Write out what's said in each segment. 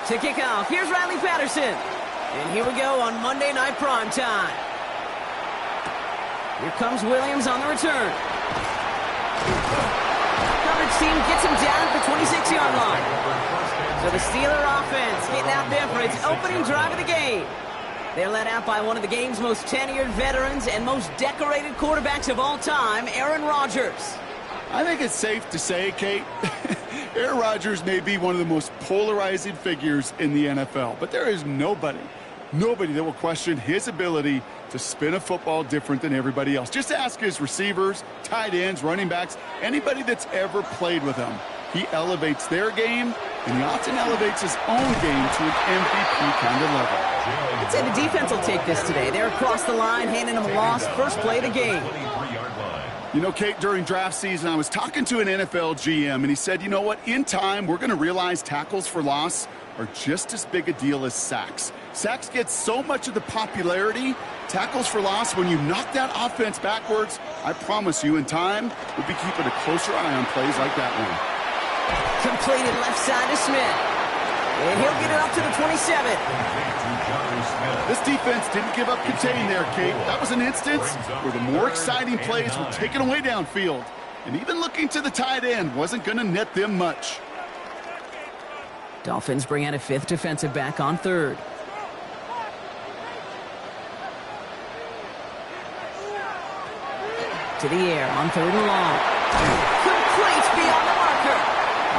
To kick off, here's Riley Patterson. And here we go on Monday Night Primetime. Here comes Williams on the return. Coverage team gets him down at the 26-yard line. So the Steeler offense getting out there for its opening drive of the game. They're led out by one of the game's most tenured veterans and most decorated quarterbacks of all time, Aaron Rodgers. I think it's safe to say, Kate, Aaron Rodgers may be one of the most polarizing figures in the NFL, but there is nobody that will question his ability to spin a football different than everybody else. Just ask his receivers, tight ends, running backs, anybody that's ever played with him. He elevates their game, and he often elevates his own game to an MVP kind of level. I'd say the defense will take this today. They're across the line, handing him a loss, first play of the game. You know, Kate, during draft season, I was talking to an NFL GM, and he said, you know what, in time, we're going to realize tackles for loss are just as big a deal as sacks. Sacks get so much of the popularity. Tackles for loss, when you knock that offense backwards, I promise you, in time, we'll be keeping a closer eye on plays like that one. Completed left side to Smith. And he'll get it up to the 27. This defense didn't give up contain there, Kate. That was an instance where the more exciting plays were taken away downfield. And even looking to the tight end wasn't going to net them much. Dolphins bring out a fifth defensive back on third. To the air on third and long. Complete beyond the marker.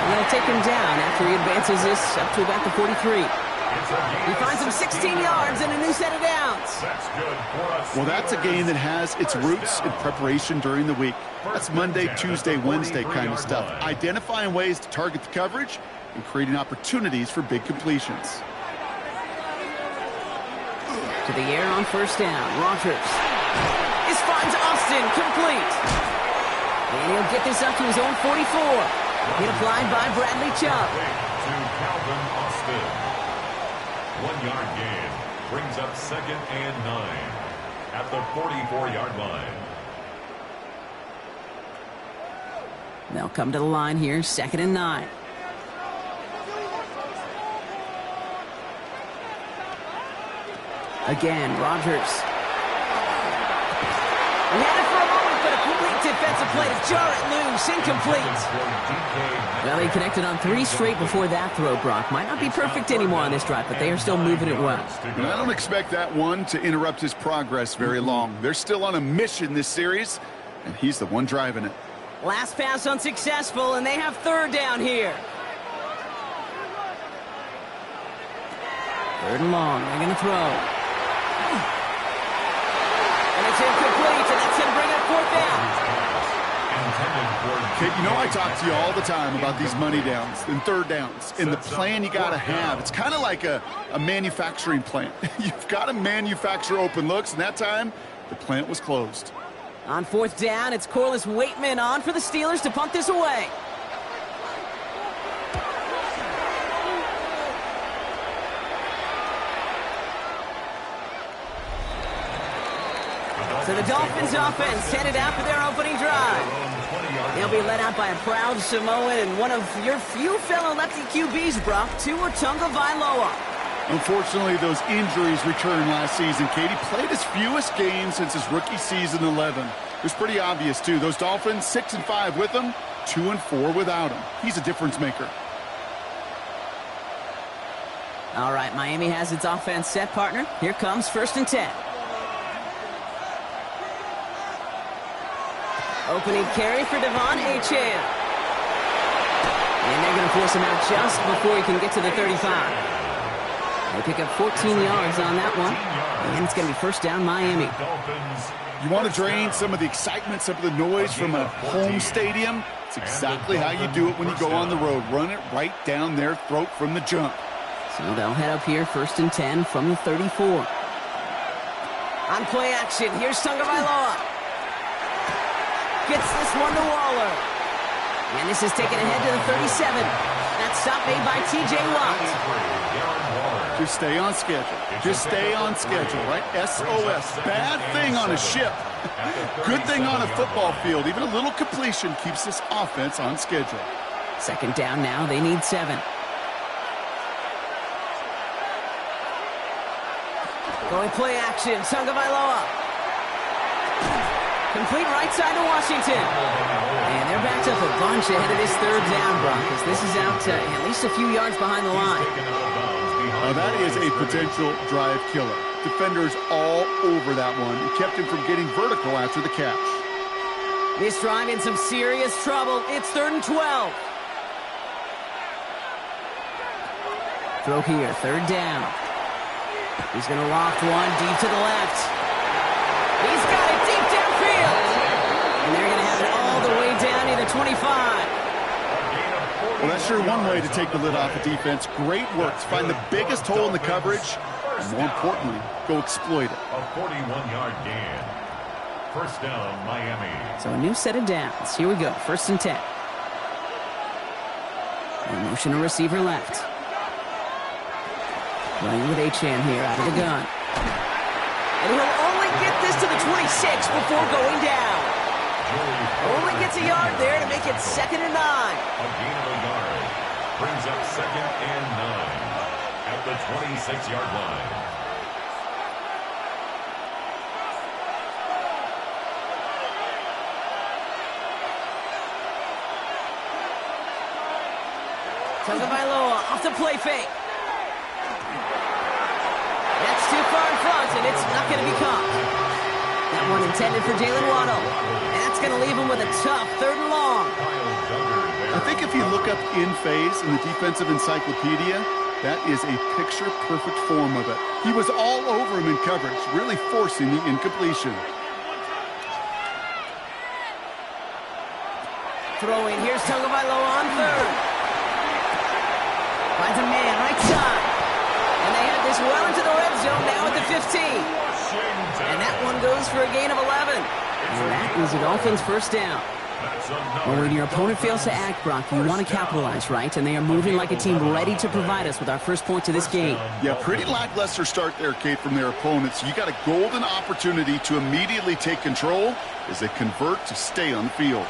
And they'll take him down after he advances this up to about the 43. He finds him 16 yards and a new set of downs. Well, that's a game that has its roots in preparation during the week. That's Monday, Tuesday, Wednesday kind of stuff. Identifying ways to target the coverage and creating opportunities for big completions. To the air on first down. Rodgers. This finds Austin complete. And he'll get this up to his own 44. Hit applied by Bradley Chubb. To Calvin Austin. 1 yard gain brings up 2nd and 9 at the 44-yard line. They'll come to the line here, 2nd and 9. Again, Rodgers. He had it for a moment, but a complete defensive play to jar it loose, incomplete. Well, he connected on 3 straight before that throw, Brock. Might not be perfect anymore on this drive, but they are still moving it well. And I don't expect that one to interrupt his progress very long. They're still on a mission this series, and he's the one driving it. Last pass unsuccessful, and they have third down here. Third and long, they're going to throw. And it's incomplete, and that's going to bring up fourth down. Kate, you know I talk to you all the time about these money downs and third downs and the plan you got to have. It's kind of like a manufacturing plant. You've got to manufacture open looks, and that time the plant was closed. On fourth down, it's Corliss Waitman on for the Steelers to punt this away. So the Dolphins offense headed out for their opening drive. They'll be led out by a proud Samoan and one of your few fellow lefty QBs, Brock, Tua Tagovailoa. Unfortunately, those injuries returned last season. Katie played his fewest games since his rookie season 11. It was pretty obvious, too. Those Dolphins, 6-5 with him, 2-4 without him. He's a difference maker. All right, Miami has its offense set, partner. Here comes 1st and 10. Opening carry for Devon Achane. And they're going to force him out just before he can get to the 35. They pick up 14 yards on that one. And it's going to be first down Miami. You want to drain some of the excitement, some of the noise from a home stadium? It's exactly how you do it when you go on the road. Run it right down their throat from the jump. So they'll head up here 1st and 10 from the 34. On play action, here's Tagovailoa. Gets this one to Waller. And this is taken ahead to the 37. That stop made by T.J. Watt. Just stay on schedule. Just stay on schedule, right? SOS. Bad thing on a ship. Good thing on a football field. Even a little completion keeps this offense on schedule. 2nd down now. They need 7. Going play action. Tagovailoa. Complete right side to Washington. And they're backed up a bunch ahead of this third down, Broncos. This is out at least a few yards behind the line. That is a potential drive killer. Defenders all over that one. It kept him from getting vertical after the catch. This drive in some serious trouble. It's 3rd and 12. Throw here, 3rd down. He's going to loft one deep to the left. He's got it deep downfield. And they're going to have it all the way down near the 25. Well, that's sure one way to take the lid off a defense. Great work to find the biggest hole in the coverage. And more importantly, go exploit it. A 41-yard gain. First down, Miami. So a new set of downs. Here we go, 1st and 10. And motion a receiver left. Running with Achane here out of the gun. And he'll only get this to the 26 before going down. Only gets a yard there to make it 2nd and 9. A gain of a yard. Brings up 2nd and 9 at the 26-yard line. Tagovailoa off the play fake. That's too far in front, and it's not going to be caught. That one intended for Jalen Waddle. And that's going to leave him with a tough 3rd and long. I think if you look up in phase in the defensive encyclopedia, that is a picture-perfect form of it. He was all over him in coverage, really forcing the incompletion. Throwing, here's Tagovailoa on 3rd. Finds a man, right side. And they have this well into the red zone now at the 15. And that one goes for a gain of 11. And that is the Dolphins' 1st down. Well, when your opponent fails to act, Brock, you want to capitalize, right? And they are moving like a team ready to provide us with our first points of this game. Yeah, pretty lackluster start there, Kate, from their opponents. You got a golden opportunity to immediately take control as they convert to stay on the field.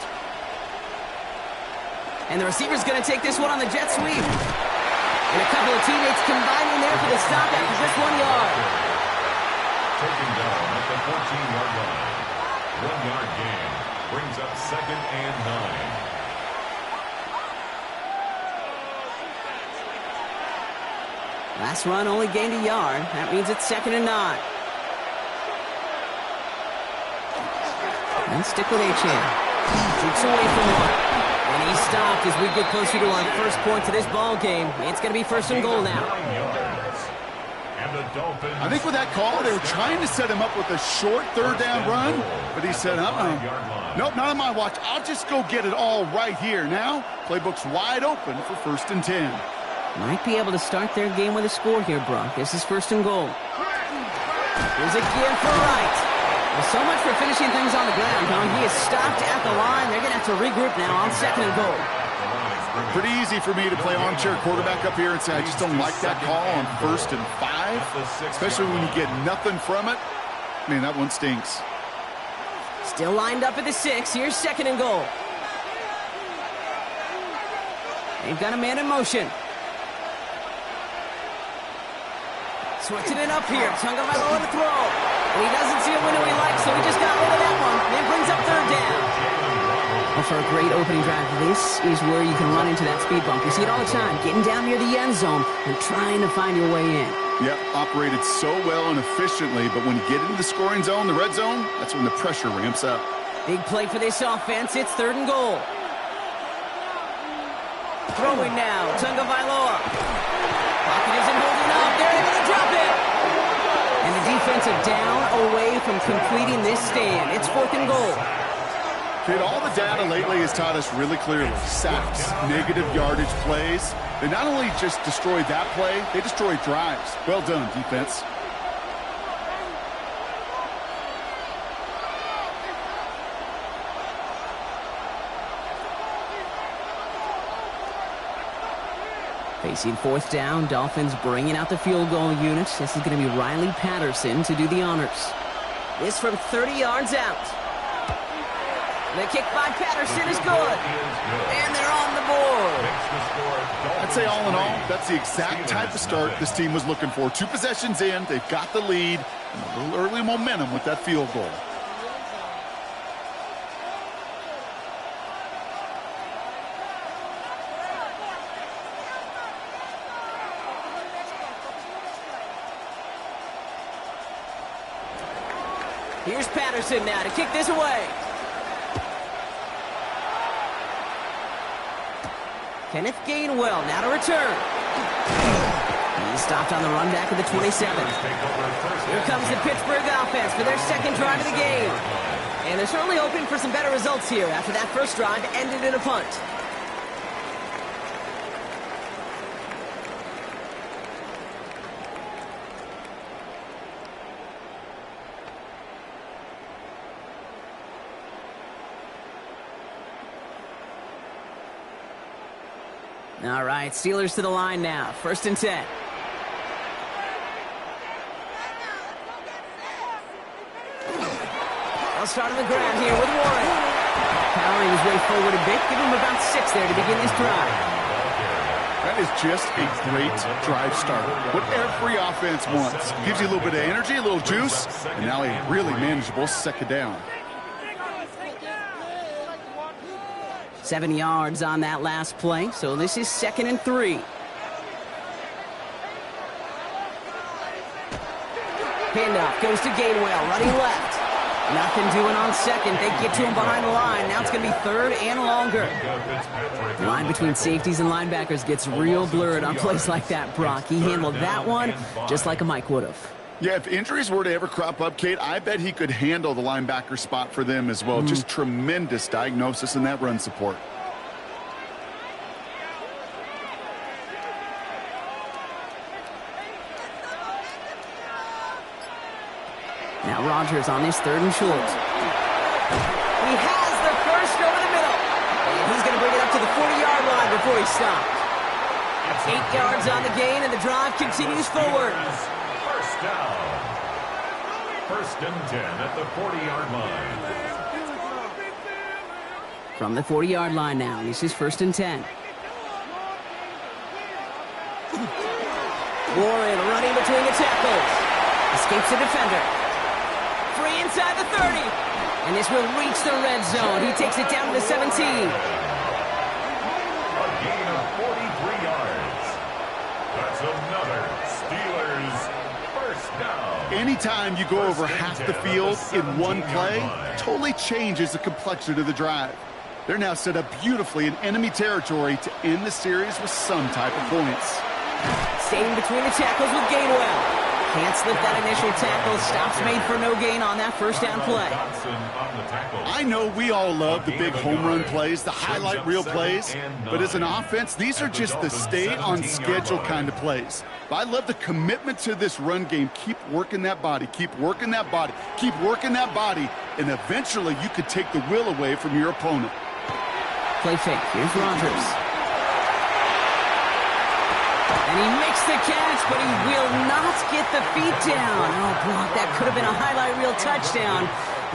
And the receiver's going to take this one on the jet sweep. And a couple of teammates combining there for the stop after just 1 yard. Taking down at the 14-yard line. 1-yard gain. Brings up 2nd and 9. Last run only gained a yard. That means it's 2nd and 9. And stick with Achane. Shoots away from one. And he stopped as we get closer to our first point to this ball game. It's going to be 1st and goal now. I think with that call, they were trying to set him up with a short 3rd down run, but he said, nope, not on my watch. I'll just go get it all right here. Now, playbook's wide open for 1st and 10. Might be able to start their game with a score here, Brock. This is 1st and goal. Here's again for Wright. Well, so much for finishing things on the ground, huh? He is stopped at the line. They're going to have to regroup now on 2nd and goal. Pretty easy for me to play armchair quarterback up here and say I just don't like that call on 1st and 5, especially when you get nothing from it. Man, that one stinks. Still lined up at the 6. Here's 2nd and goal. They've got a man in motion. Switching it up here. Tagovailoa to throw. And he doesn't see a window he likes, so he just got rid of that one. And brings up 3rd down. Well, for a great opening drive, this is where you can run into that speed bump. You see it all the time, getting down near the end zone and trying to find your way in. Yep, operated so well and efficiently, but when you get into the scoring zone, the red zone, that's when the pressure ramps up. Big play for this offense. It's 3rd and goal. Throwing now, Tagovailoa. Pocket isn't holding up. They're able to drop it. And the defensive down away from completing this stand. It's 4th and goal. Kid, all the data lately has taught us really clearly. Sacks, negative yardage plays. They not only just destroyed that play, they destroyed drives. Well done, defense. Facing 4th down, Dolphins bringing out the field goal unit. This is going to be Riley Patterson to do the honors. This from 30 yards out. The kick by Patterson is good. And they're on the board. I'd say all in all, that's the exact type of start this team was looking for. 2 possessions in, they've got the lead, and a little early momentum with that field goal. Here's Patterson now to kick this away. Kenneth Gainwell now to return. He's stopped on the run back of the 27. Here comes the Pittsburgh offense for their second drive of the game. And they're certainly hoping for some better results here after that first drive ended in a punt. All right, Steelers to the line now. 1st and 10. They'll start on the ground here with Warren. Powering his way forward a bit. Give him about 6 there to begin this drive. That is just a great drive starter. What every offense wants. Gives you a little bit of energy, a little juice, and now a really manageable second down. 7 yards on that last play, so this is 2nd and 3. Handoff goes to Gainwell, running left. Nothing doing on second. They get to him behind the line. Now it's going to be 3rd and longer. The line between safeties and linebackers gets real blurred on plays like that, Brock. He handled that one just like a Mike would have. Yeah, if injuries were to ever crop up, Kate, I bet he could handle the linebacker spot for them as well. Just tremendous diagnosis in that run support. Now Rodgers on this 3rd and short. He has the first over the middle. And he's going to bring it up to the 40-yard line before he stops. 8 yards on the gain, and the drive continues forward. First down. 1st and 10 at the 40-yard line. From the 40-yard line now, this is 1st and 10. Warren running between the tackles. Escapes the defender. Free inside the 30. And this will reach the red zone. He takes it down to the 17. A gain of 43 yards. That's another Steelers first down. Anytime you go over half the field in one play, totally changes the complexion of the drive. They're now set up beautifully in enemy territory to end the series with some type of points. Staying between the tackles with Gainwell. Can't slip that initial tackle. Stops made for no gain on that first down play. I know we all love the big home run plays, the highlight reel plays, but as an offense, these are just the stay on schedule kind of plays. But I love the commitment to this run game. Keep working that body, keep working that body, keep working that body, and eventually you could take the will away from your opponent. Play fake. Here's Rodgers. And he makes the catch, but he will not get the feet down. Oh, Brock, that could have been a highlight reel touchdown.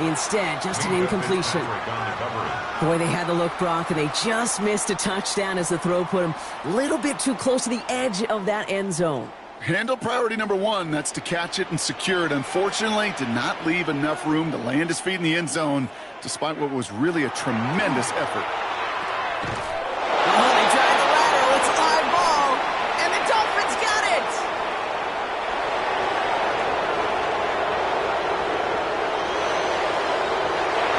Instead, just an incompletion. Boy, they had the look, Brock, and they just missed a touchdown as the throw put him a little bit too close to the edge of that end zone. Handle priority number 1, that's to catch it and secure it. Unfortunately, did not leave enough room to land his feet in the end zone, despite what was really a tremendous effort. Oh, they tried the lateral. It's live ball, and the Dolphins got it.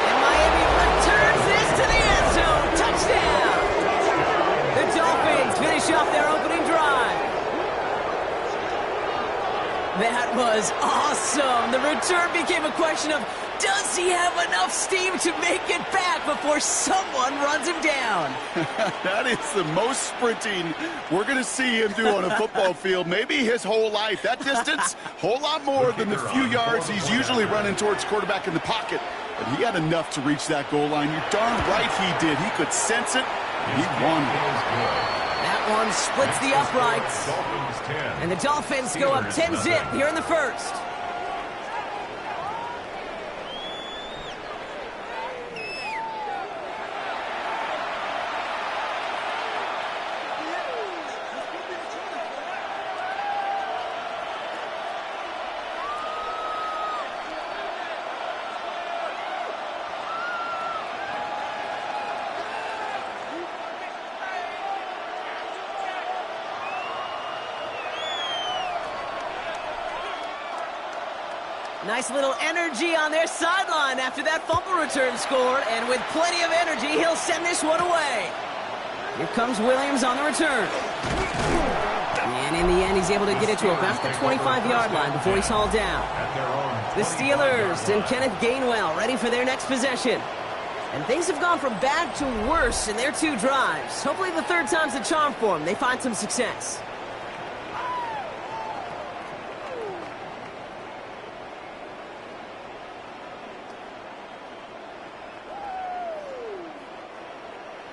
And Miami returns this to the end zone. Touchdown. The Dolphins finish off their opening drive. That was awesome. The return became a question of, does he have enough steam to make it back before someone runs him down? That is the most sprinting we're going to see him do on a football field, maybe his whole life. That distance, whole lot more than the few yards he's usually running towards quarterback in the pocket. But he had enough to reach that goal line. You're darn right he did. He could sense it, and he won. That one splits the uprights. And the Dolphins go up 10-zip here in the first. Nice little energy on their sideline after that fumble return score, and with plenty of energy, he'll send this one away. Here comes Williams on the return. And in the end, he's able to get it to about the 25-yard line before he's hauled down. The Steelers and Kenneth Gainwell ready for their next possession. And things have gone from bad to worse in their 2 drives. Hopefully the third time's the charm for them. They find some success.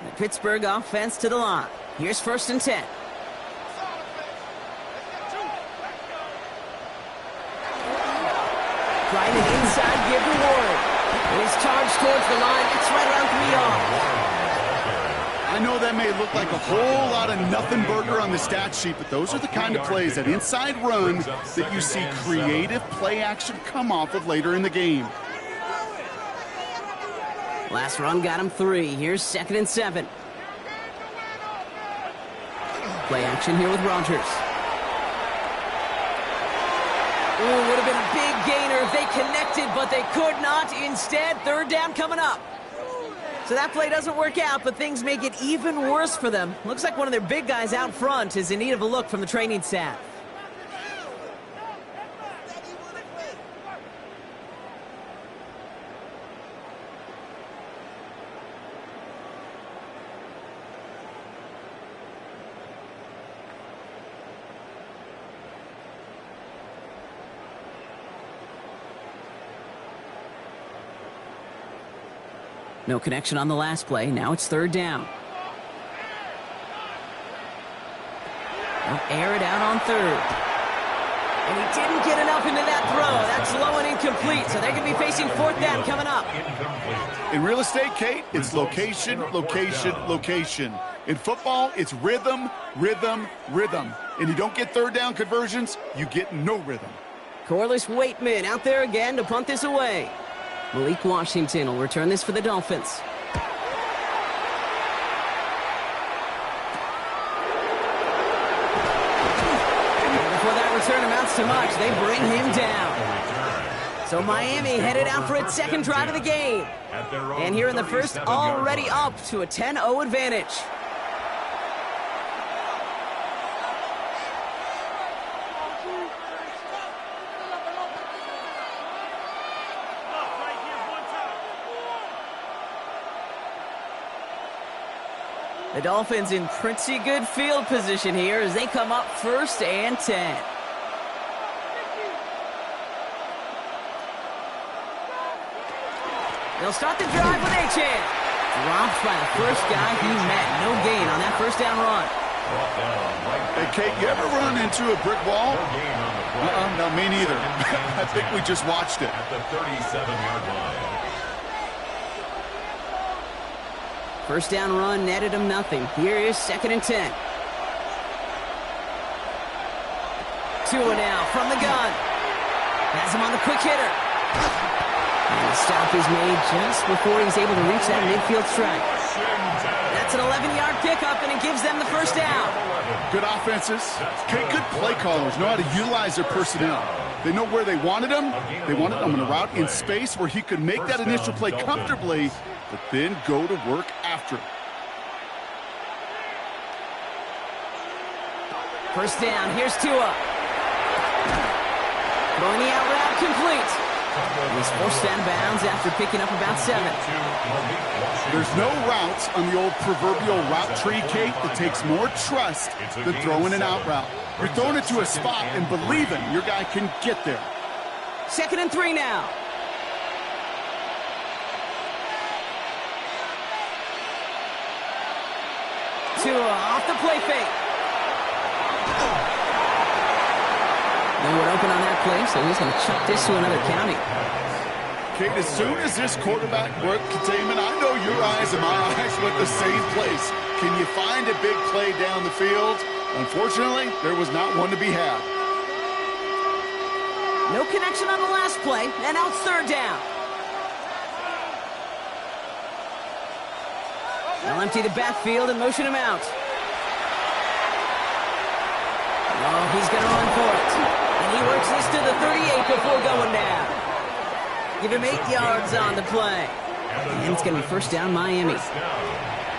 The Pittsburgh offense to the line. Here's 1st and 10. Trying an inside give to Ward. And he's charged towards the line. It's right around 3 yards. I know that may look like a whole lot of nothing burger on the stat sheet, but those are the kind of plays, that inside run, that you see creative play action come off of later in the game. Last run got him 3. Here's 2nd and 7. Play action here with Rodgers. Ooh, would have been a big gainer if they connected, but they could not. Instead, 3rd down coming up. So that play doesn't work out, but things make it even worse for them. Looks like one of their big guys out front is in need of a look from the training staff. No connection on the last play. Now it's 3rd down. They'll air it out on 3rd. And he didn't get enough into that throw. That's low and incomplete, so they're going to be facing 4th down coming up. In real estate, Kate, it's location, location, location. In football, it's rhythm, rhythm, rhythm. And you don't get 3rd down conversions, you get no rhythm. Corliss Waitman out there again to punt this away. Malik Washington will return this for the Dolphins. Before that return amounts to much, they bring him down. So Miami headed out for its 2nd drive of the game. And here in the first, already up to a 10-0 advantage. The Dolphins in pretty good field position here as they come up 1st and 10. They'll start the drive with Achane. Dropped by the first guy he met. No gain on that 1st down run. Hey, Kate, you ever run into a brick wall? No, me neither. I think we just watched it. At the 37-yard line. 1st down run netted him nothing. Here is 2nd and 10. Tua now from the gun. Has him on the quick hitter. And the stop is made just before he's able to reach that midfield strike. That's an 11-yard pickup, and it gives them the 1st down. Good offenses. Okay, good play callers know how to utilize their personnel. They know where they wanted him. They wanted him on a route in space where he could make that initial play comfortably, but then go to work after. 1st down. Here's Tua. Throwing the out route complete. He's forced out of bounds after picking up about 7. There's no routes on the old proverbial route tree, Kate, that takes more trust than throwing an out route. You're throwing it to a spot and believing your guy can get there. 2nd and 3 now. Tua off the play fake. No one open on that play, so he's going to chuck this to another county. Kate, as soon as this quarterback broke containment, I know your eyes and my eyes went the same place. Can you find a big play down the field? Unfortunately, there was not one to be had. No connection on the last play, and now it's 3rd down. They'll empty the backfield and motion him out. Oh, he's going to run for it. And he works this to the 38 before going down. Give him 8 yards on the play. And it's going to be first down, Miami.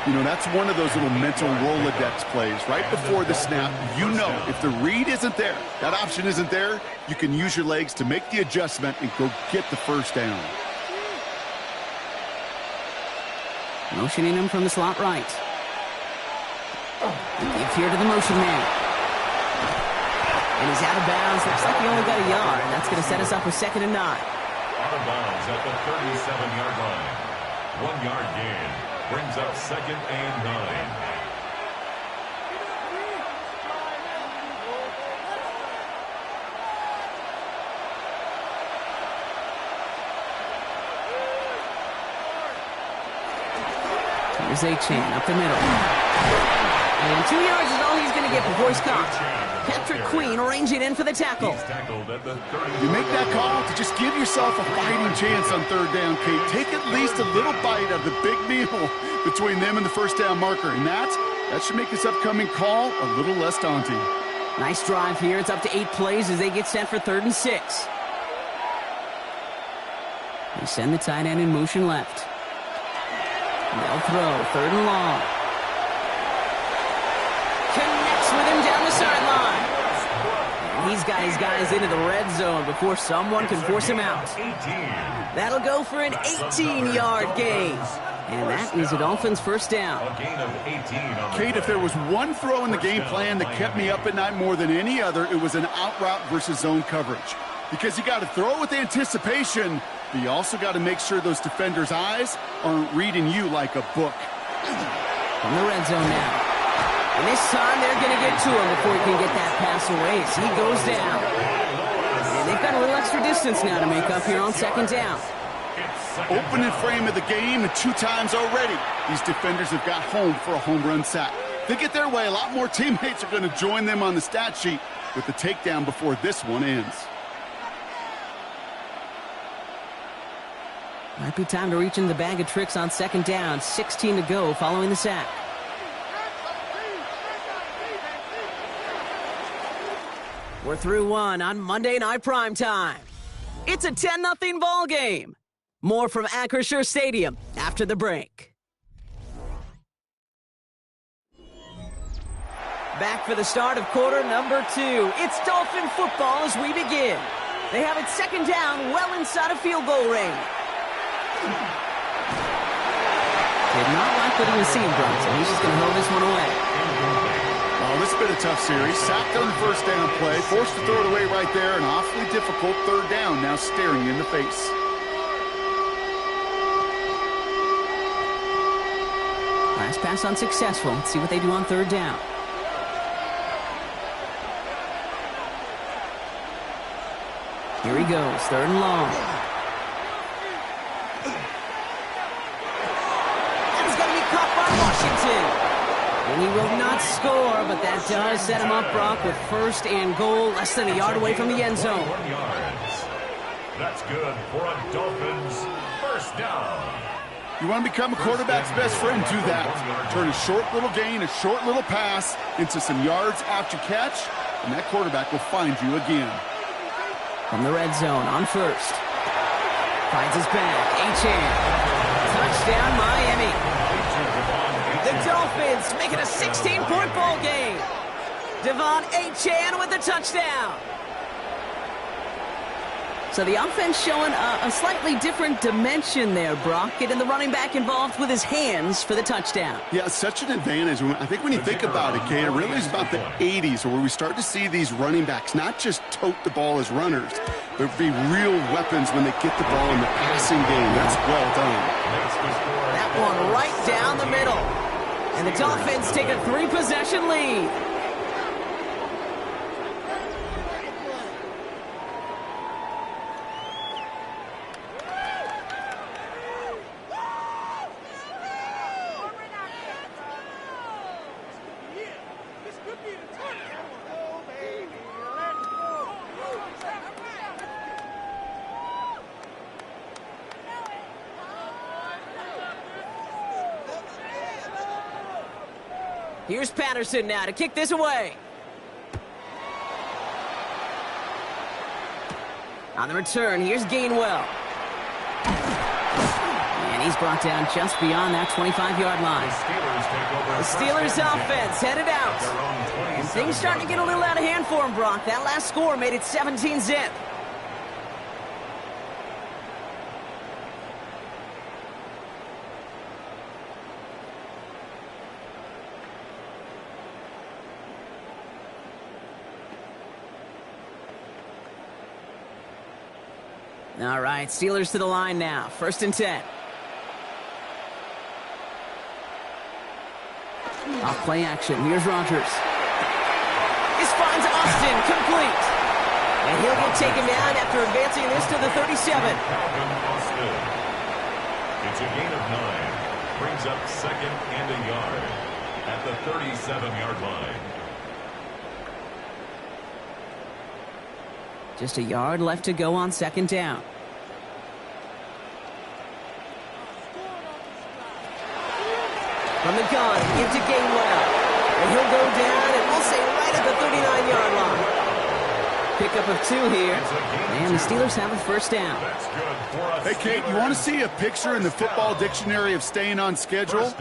You know, that's one of those little mental Rolodex plays. Right before the snap, you know if the read isn't there, that option isn't there, you can use your legs to make the adjustment and go get the first down. Motioning him from the slot right. Give here to the motion man. And he's out of bounds. Looks like he only got a yard. That's going to set us up with 2nd and 9. Out of bounds at the 37-yard line. 1 yard gain. Brings up 2nd and 9. Here's A-Chan up the middle. And 2 yards is all he's going to get before he's caught. Patrick Queen arranging in for the tackle. You make that call to just give yourself a fighting chance on 3rd down, Kate. Take at least a little bite of the big meal between them and the first down marker. And that should make this upcoming call a little less daunting. Nice drive here. It's up to 8 plays as they get set for 3rd and 6. They send the tight end in motion left. They'll throw 3rd and long. Connects with him down the sideline. And he's got his guys into the red zone before someone can force him out. That'll go for an 18-yard gain. And that is the Dolphins' first down. Kate, if there was one throw in the game plan that kept me up at night more than any other, it was an out route versus zone coverage. Because you got to throw with anticipation, but you also got to make sure those defenders' eyes aren't reading you like a book. From the red zone now. And this time they're going to get to him before he can get that pass away as he goes down. And they've got a little extra distance now to make up here on 2nd down. Opening frame of the game, and 2 times already, these defenders have got home for a home run sack. They get their way, a lot more teammates are going to join them on the stat sheet with the takedown before this one ends. Might be time to reach in the bag of tricks on 2nd down. 16 to go following the sack. We're through 1 on Monday Night Primetime. It's a 10-0 ball game. More from Acrisure Stadium after the break. Back for the start of quarter number 2. It's Dolphin football as we begin. They have it 2nd down, well inside of field goal range. Did not like what he was seeing, Bronson. He's just going to hold this one away. Oh, this has been a tough series. Sacked on the first down play, forced to throw it away right there. An awfully difficult 3rd down now staring you in the face. Last pass unsuccessful. Let's see what they do on 3rd down. Here he goes, 3rd and long. That's going to be caught by Washington. And he will not score, but that does set him up, Brock, with 1st and goal, less than a yard away from the end zone. 1 yard. That's good for a Dolphins first down. You want to become a quarterback's best friend, do that. Turn a short little gain, a short little pass into some yards after catch, and that quarterback will find you again. From the red zone on 1st. Finds his back. A-Chan. Touchdown, Miami. The Dolphins make it a 16-point ball game. Devon A-Chan with the touchdown. So the offense showing a slightly different dimension there, Brock. Getting the running back involved with his hands for the touchdout. Yeah, such an advantage. I think when you think about it, Kate, it really is about the 80s where we start to see these running backs not just tote the ball as runners, but be real weapons when they get the ball in the passing game. That's well done. That one right down the middle. And the Dolphins take a 3-possession lead. Here's Patterson now to kick this away. On the return, here's Gainwell. And he's brought down just beyond that 25-yard line. The Steelers offense headed out. And things starting to get a little out of hand for him, Brock. That last score made it 17-zip. All right, Steelers to the line now. 1st and 10. Off play action. Here's Rodgers. This finds Austin. Complete. And he'll get taken down after advancing this to the 37. It's a gain of 9. Brings up 2nd and a yard at the 37-yard line. Just a yard left to go on 2nd down. From the gun, give to Gainwell. And he'll go down, and we'll say right at the 39-yard line. Pickup of 2 here. And the Steelers have a 1st down. Hey, Kate, you want to see a picture in the football dictionary of staying on schedule?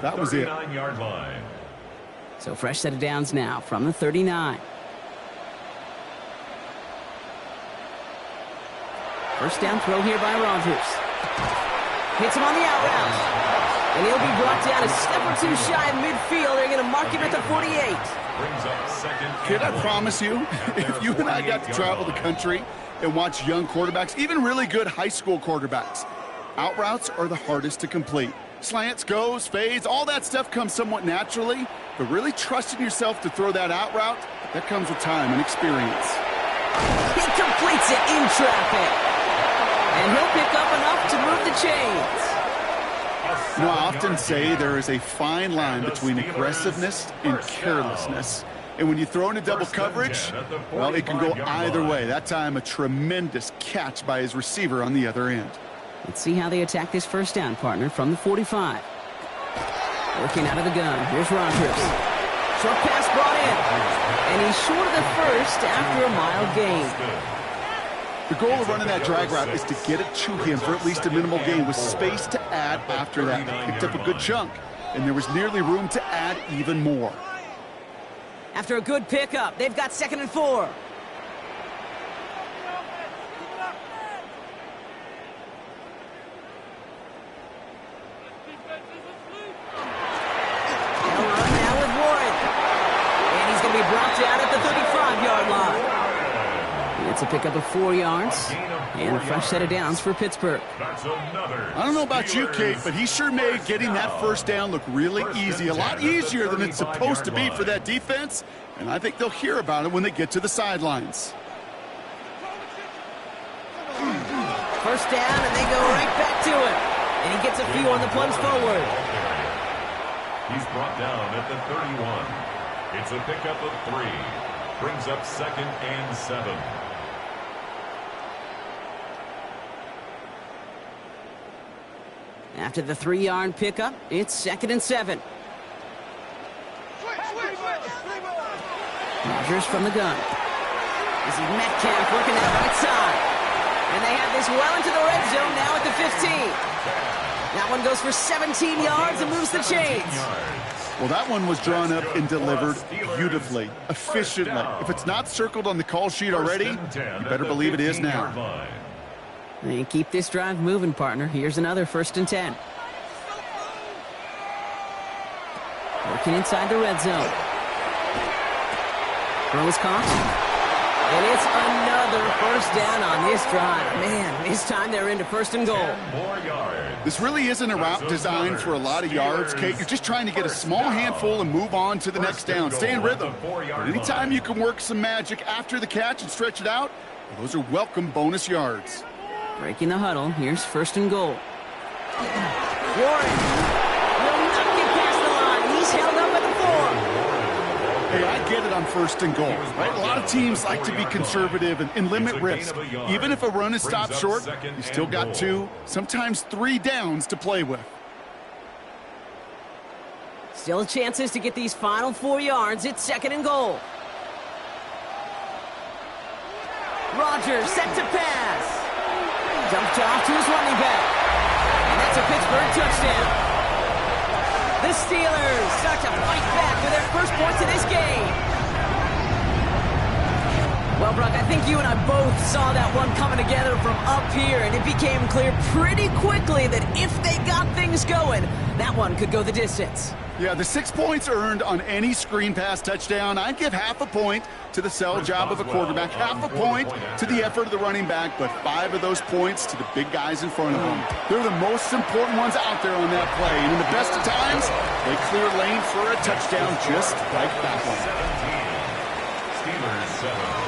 That was it. Line. So fresh set of downs now from the 39. 1st down throw here by Rodgers. Hits him on the out route. And he'll be brought down a step or 2 shy of midfield. They're going to mark him at the 48. Brings up 2nd. Kid, I promise you, if you and I got to travel the country and watch young quarterbacks, even really good high school quarterbacks, out routes are the hardest to complete. Slants, goes, fades, all that stuff comes somewhat naturally, but really trusting yourself to throw that out route, that comes with time and experience. He completes it in traffic. And he'll pick up enough to move the chains. You know, I often say there is a fine line between aggressiveness and carelessness. And when you throw into double coverage, well, it can go either way. That time, a tremendous catch by his receiver on the other end. Let's see how they attack this 1st down, partner, from the 45. Working out of the gun. Here's Rodgers. Short pass brought in. And he's short of the 1st after a mile gain. The goal of running that drag route is to get it to him for at least a minimal gain with space to add after that. They picked up a good chunk, and there was nearly room to add even more. After a good pickup, they've got 2nd and 4. They'll run now with Warren. And he's going to be brought down at the 35-yard line. It's a pickup of 4 yards and a fresh set of downs for Pittsburgh. I don't know about you, Kate, but he sure made getting that 1st down look really easy. A lot easier than it's supposed to be for that defense, and I think they'll hear about it when they get to the sidelines. 1st down, and they go right back to it. And he gets a few on the plunge forward. He's brought down at the 31. It's a pickup of 3. Brings up 2nd and 7. After the 3-yard pickup, it's 2nd and 7. Rodgers from the gun. This is Metcalf working that right side. And they have this well into the red zone now at the 15. That one goes for 17 yards and moves the chains. Well, that one was drawn up and delivered beautifully, efficiently. If it's not circled on the call sheet already, you better believe it is now. And keep this drive moving, partner. Here's another 1st and 10. Working inside the red zone. Throw is caught. And it's another 1st down on this drive. Man, this time they're into 1st and goal. This really isn't a route designed for a lot of yards, Kate. You're just trying to get a small handful and move on to the next down. Stay in rhythm. But anytime you can work some magic after the catch and stretch it out, well, those are welcome bonus yards. Breaking the huddle. Here's 1st and goal. Warren will not get past the line. He's held up at the 4. Hey, I get it on 1st and goal, right? A lot of teams like to be conservative and limit risk. Even if a run is stopped short, you still got 2, sometimes 3 downs to play with. Still chances to get these final 4 yards. It's 2nd and goal. Rodgers set to pass. Dumped off to his running back. And that's a the Steelers start to fight back with their first points of this game. Well, Brock, I think you and I both saw that one coming together from up here, and it became clear pretty quickly that if they got things going, that one could go the distance. Yeah, the 6 points earned on any screen pass touchdown. I'd give half a point to the sell job of a quarterback, half a point to the effort of the running back, but 5 of those points to the big guys in front of them. They're the most important ones out there on that play, and in the best of times, they clear lane for a touchdown just like that one. 17. Steelers 7.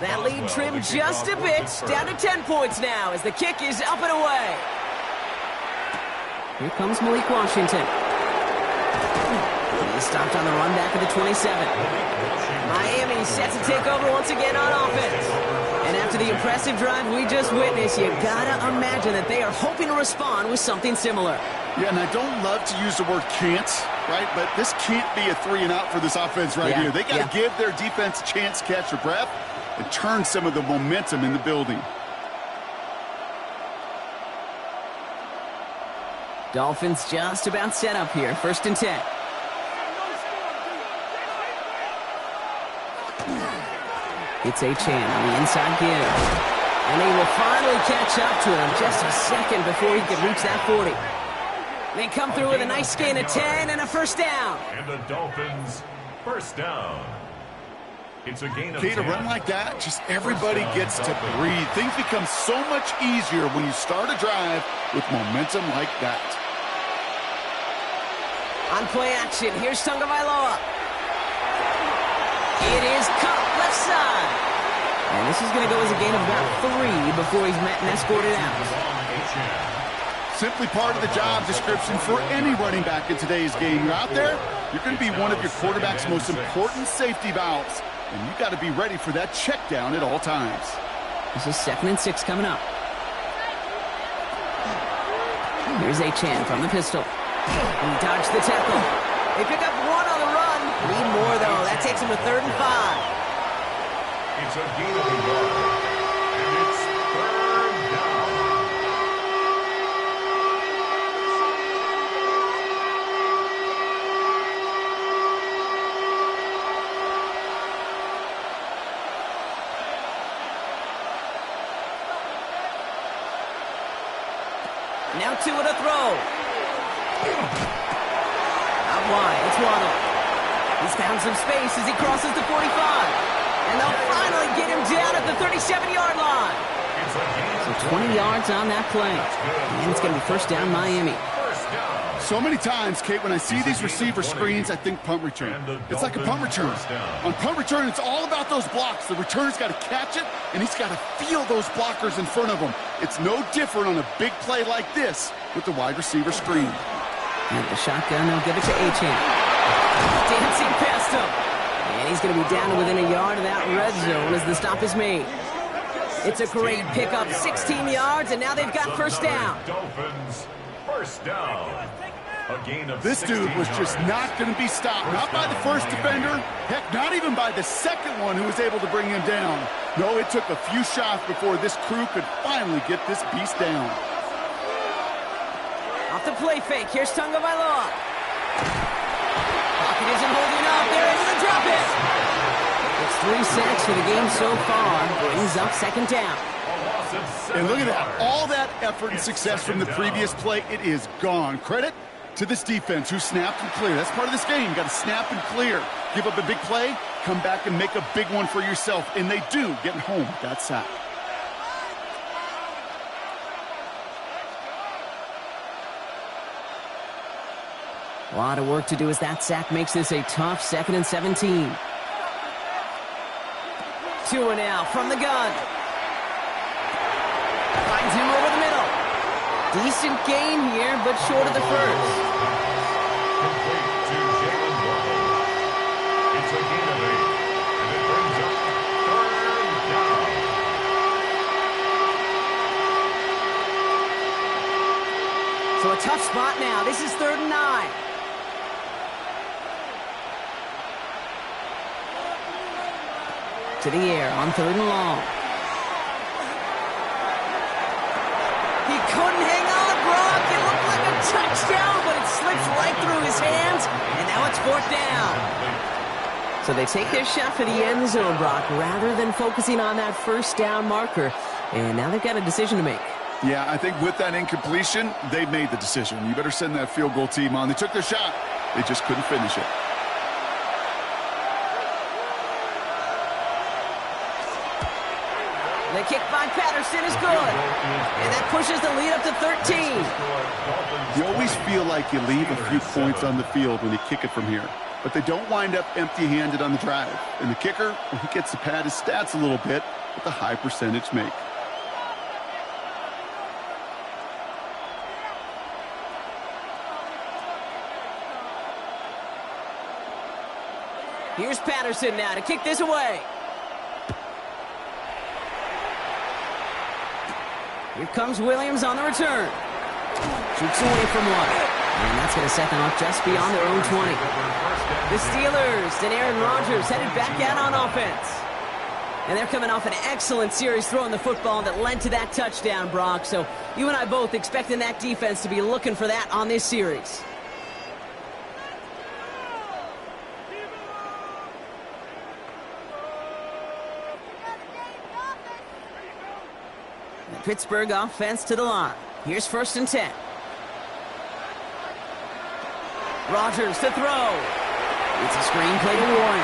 That lead trimmed just a bit, down to 10 points now as the kick is up and away. Here comes Malik Washington. He's stopped on the run back at the 27. Miami set to take over once again on offense. And after the impressive drive we just witnessed, you gotta imagine that they are hoping to respond with something similar. Yeah, and I don't love to use the word can't, right? But this can't be a 3 and out for this offense right here. They got to give their defense a chance to catch their breath and turn some of the momentum in the building. Dolphins just about set up here, 1st and 10. It's Achane on the inside give. And they will finally catch up to him just a second before he can reach that 40. They come through with a nice gain of 10 and a first down. And the Dolphins, first down. It's a gain of 10. A run like that, just everybody gets to breathe. Things become so much easier when you start a drive with momentum like that. On play action, here's Tagovailoa. It is caught left side. And this is going to go as a gain of about 3 before he's met and escorted out. Simply part of the job description for any running back in today's game. You're out there, you're going to be one of your quarterback's most important safety valves. And you got to be ready for that check down at all times. This is 2nd and 6 coming up. Here's Achane from the pistol. He dodged the tackle. They pick up 1 on the run. Need more, though. That takes him to 3rd and 5. It's a gain of a yard. And it's 3rd down. Now 2 at a throw. Out wide, it's Waddle. He's found some space as he crosses the 45. And they'll finally get him down at the 37-yard line. So 20 yards on that play. And it's going to be first down Miami. So many times, Kate, when I see these receiver screens, I think punt return. It's like a punt return. On punt return, it's all about those blocks. The returner's got to catch it, and he's got to feel those blockers in front of him. It's no different on a big play like this with the wide receiver screen. And the shotgun, they'll give it to Achane. Dancing past him. And he's going to be down to within a yard of that red zone as the stop is made. It's a great pickup, 16 yards, and now they've got first down. Dolphins, first down. A gain of This dude was just not going to be stopped. Not by the first defender. Heck, not even by the second one who was able to bring him down. No, it took a few shots before this crew could finally get this beast down. Off the play fake, here's Tagovailoa. Pocket isn't holding up. They're able to drop it. It's 3 sacks for the game so far. Brings up 2nd down. And look at that. All that effort and success from the previous play, it is gone. Credit to this defense who snapped and cleared. That's part of this game. You got to snap and clear. Give up a big play, come back and make a big one for yourself. And they do, getting home with that sack. A lot of work to do as that sack makes this a tough 2nd and 17. Tua now from the gun. Finds him over the middle. Decent gain here, but short of the first. Complete to Jalen Waddle. It's To the air on 3rd and long. He couldn't hang on, Brock. It looked like a touchdown, but it slips right through his hands, and now it's 4th down. So they take their shot for the end zone, Brock, rather than focusing on that 1st down marker. And now they've got a decision to make. Yeah, I think with that incompletion, they made the decision. You better send that field goal team on. They took their shot. They just couldn't finish it. The kick by Patterson is good. And that pushes the lead up to 13. You always feel like you leave a few points on the field when you kick it from here. But they don't wind up empty-handed on the drive. And the kicker, well, he gets to pad his stats a little bit with a high percentage make. Here's Patterson now to kick this away. Here comes Williams on the return. Shoots away from one. And that's going to set them up just beyond their own 20. The Steelers and Aaron Rodgers headed back out on offense. And they're coming off an excellent series throwing the football that led to that touchdown, Brock. So you and I both expecting that defense to be looking for that on this series. The Pittsburgh offense to the line. Here's 1st and 10. Rodgers to throw. It's a screen play to Warren.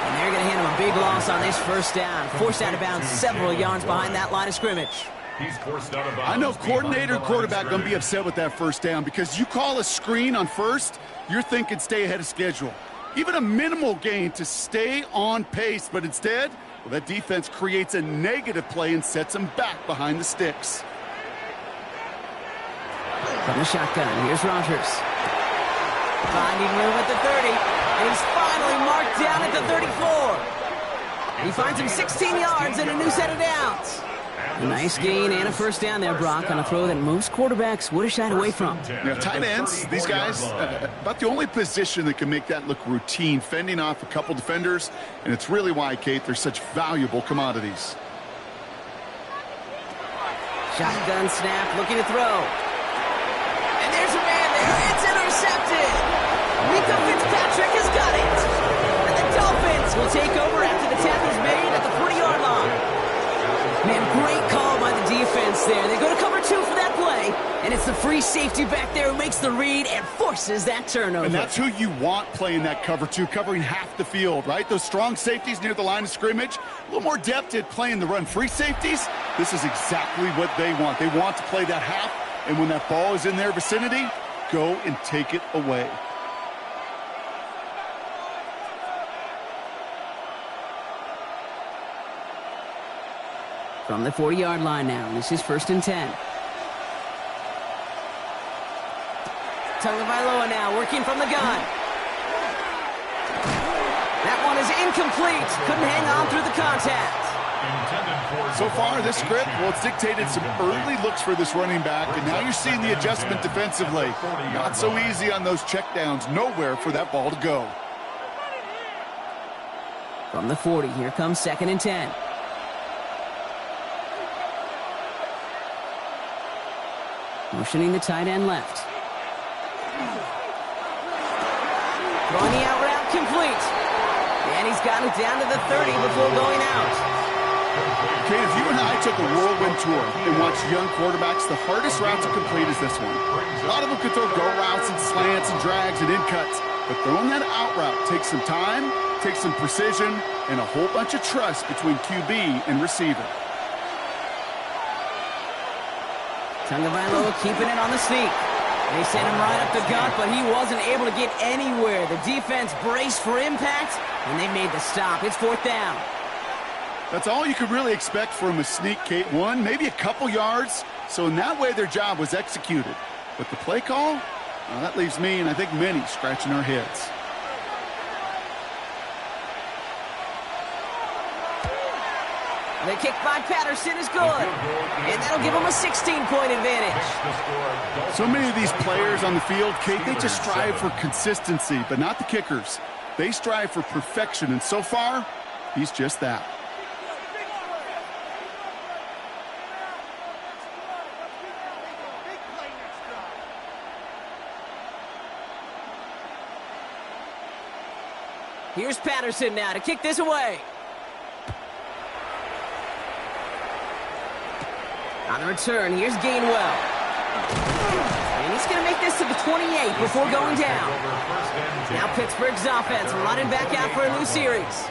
And they're going to hand him a big loss on this 1st down. Forced out of bounds several yards behind that line of scrimmage. He's forced out of bounds. I know coordinator and quarterback going to be upset with that 1st down because you call a screen on 1st, you're thinking stay ahead of schedule. Even a minimal gain to stay on pace, but instead, well, that defense creates a negative play and sets them back behind the sticks. From the shotgun, here's Rodgers. Finding room at the 30, and he's finally marked down at the 34. He finds him 16 yards and a new set of downs. A nice gain and a 1st down there, Brock, on a throw that most quarterbacks would have shied away from. Yeah, tight ends, these guys, about the only position that can make that look routine, fending off a couple defenders, and it's really why, Kate, they're such valuable commodities. Shotgun snap, looking to throw. And there's a man there. It's intercepted. Mika Fitzpatrick has got it. And the Dolphins will take over after the tackle's made at the 40-yard line. Man, great call by the defense there. They go to cover 2 for that play. And it's the free safety back there who makes the read and forces that turnover. And that's who you want playing that cover 2, covering half the field, right? Those strong safeties near the line of scrimmage. A little more depth at playing the run-free safeties. This is exactly what they want. They want to play that half. And when that ball is in their vicinity, go and take it away. From the 40-yard line now, this is 1st and 10. Tagovailoa now working from the gun. That one is incomplete. Couldn't hang on through the contact. So far, this script, well, it's dictated some early looks for this running back, and now you're seeing the adjustment defensively. Not so easy on those checkdowns. Nowhere for that ball to go. From the 40, here comes 2nd and 10. Motioning the tight end left. Throwing the out route complete. And he's got it down to the 30 before going out. Kate, if you and I took a whirlwind tour and watched young quarterbacks, the hardest route to complete is this one. A lot of them could throw go routes and slants and drags and in cuts, but throwing that out route takes some time, takes some precision, and a whole bunch of trust between QB and receiver. Tagovailoa keeping it on the sneak. They sent him right up the gut, but he wasn't able to get anywhere. The defense braced for impact, and they made the stop. It's 4th down. That's all you could really expect from a sneak, Kate. 1, maybe a couple yards. So in that way, their job was executed. But the play call, well, that leaves me, and I think many, scratching our heads. The kick by Patterson is good. And that'll give them a 16-point advantage. So many of these players on the field, Kate, they just strive for consistency, but not the kickers. They strive for perfection, and so far, He's just that. Here's Patterson now to kick this away. On the return, here's Gainwell. And he's going to make this to the 28 before going down. Now Pittsburgh's offense running back out for a new series.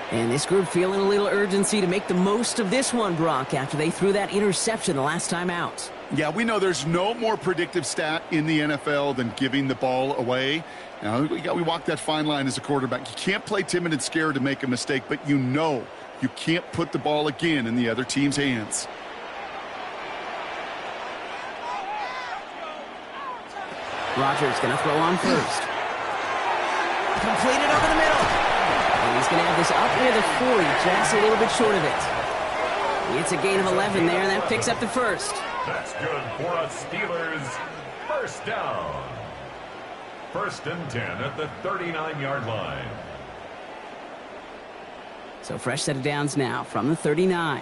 And this group feeling a little urgency to make the most of this one, Brock, after they threw that interception the last time out. Yeah, we know there's no more predictive stat in the NFL than giving the ball away. Now, we walk that fine line as a quarterback. You can't play timid and scared to make a mistake, but you know you can't put the ball again in the other team's hands. Rodgers going to throw on first. Completed over the middle. And he's going to have this up near the 40, just a little bit short of it. It's a gain of 11 there, and that picks up the first. That's good for a Steelers first down. First and 10 at the 39-yard line. So fresh set of downs now from the 39.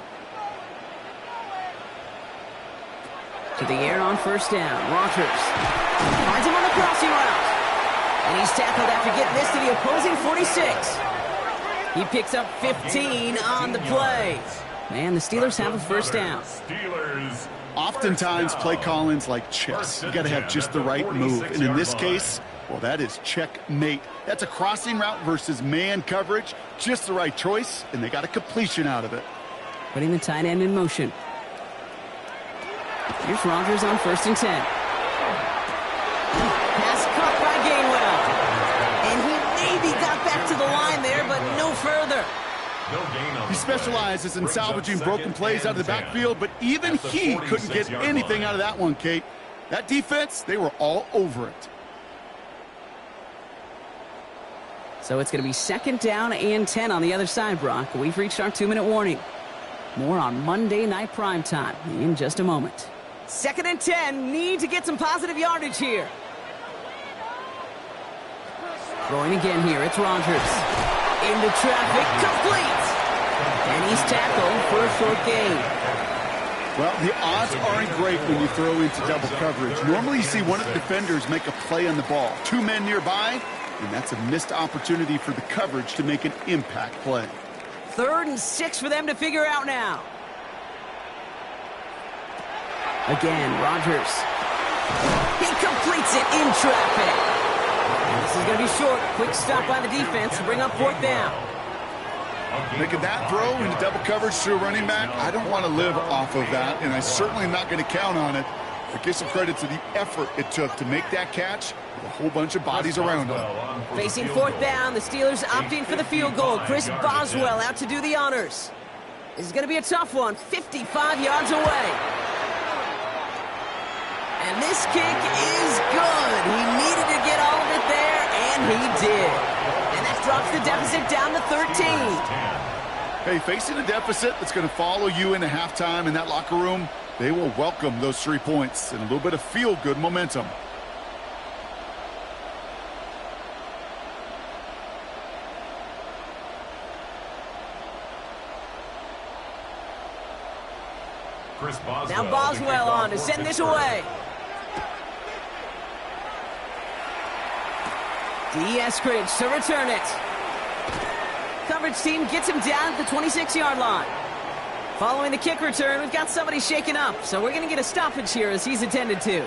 To the air on first down. Rodgers finds him on the crossing route. And he's tackled after getting this to the opposing 46. He picks up 15 on the play. Man, the Steelers have a first down. Steelers. Oftentimes, play calling's like chess. You got to have just the right move. And in this case, well, that is checkmate. That's a crossing route versus man coverage. Just the right choice, and they got a completion out of it. Putting the tight end in motion. Here's Rodgers on first and 10. Pass caught by Gainwell. And he maybe got back to the line there, but no further. He specializes in salvaging broken plays out of the backfield, but even he couldn't get anything out of that one, Kate. That defense, they were all over it. So it's going to be second down and 10 on the other side, Brock. We've reached our 2-minute warning. More on Monday Night Primetime in just a moment. Second and 10, need to get some positive yardage here. Throwing again here, it's Rodgers. Into traffic, complete. And he's tackled for a short gain. Well, the odds aren't great when you throw into double coverage. Normally you see one of the defenders make a play on the ball. Two men nearby, and that's a missed opportunity for the coverage to make an impact play. 3rd and 6 for them to figure out now. Again, Rodgers. He completes it in traffic. And this is going to be short. Quick stop by the defense to bring up 4th down. Making that throw into double coverage to a running back, I don't want to live off of that, and I certainly am not going to count on it. But give some credit to the effort it took to make that catch with a whole bunch of bodies around him. Facing 4th down, the Steelers opting for the field goal. Chris Boswell out to do the honors. This is going to be a tough one, 55 yards away. And this kick is good. He needed to get all of it there, and he did. And that drops the deficit down to 13. Hey, facing a deficit that's going to follow you into halftime in that locker room, they will welcome those 3 points and a little bit of feel-good momentum. Now Boswell on to send this away. D. Eskridge to return it. Coverage team gets him down at the 26-yard line. Following the kick return, we've got somebody shaken up, so we're going to get a stoppage here as he's attended to.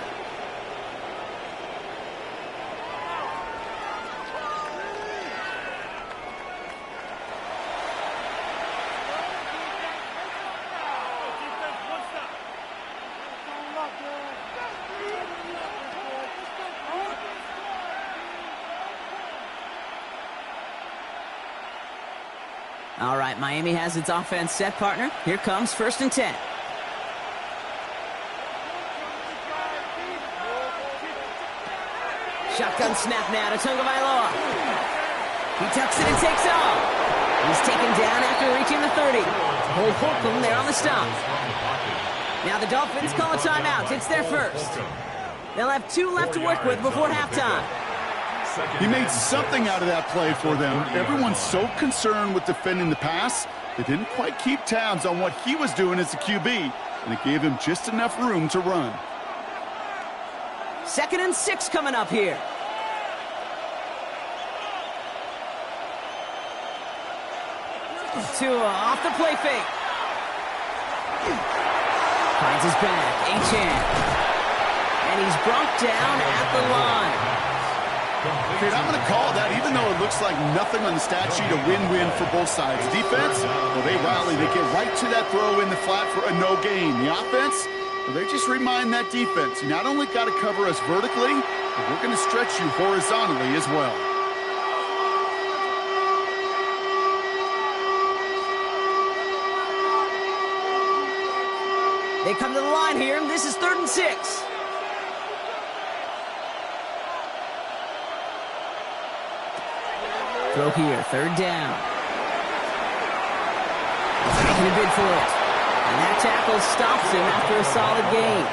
All right, Miami has its offense set, partner. Here comes 1st and 10. Shotgun snap now to Tagovailoa. He tucks it and takes off. He's taken down after reaching the 30. Hold Holcomb there on the stop. Now the Dolphins call a timeout. It's their first. They'll have 2 left to work with before halftime. He made something out of that play for them. Everyone's so concerned with defending the pass, they didn't quite keep tabs on what he was doing as a QB, and it gave him just enough room to run. 2nd and 6 coming up here. Tua off the play fake. Finds his back, Achane. And he's brought down at the line. Okay, I'm going to call that, even though it looks like nothing on the stat sheet, a win-win for both sides. Defense, well, they rally. They get right to that throw in the flat for a no gain. The offense, well, they just remind that defense, you not only got to cover us vertically, but we're going to stretch you horizontally as well. They come to the line here. This is 3rd and 6. Throw here, 3rd down. Making a bid for it. And that tackle stops him after a solid gain.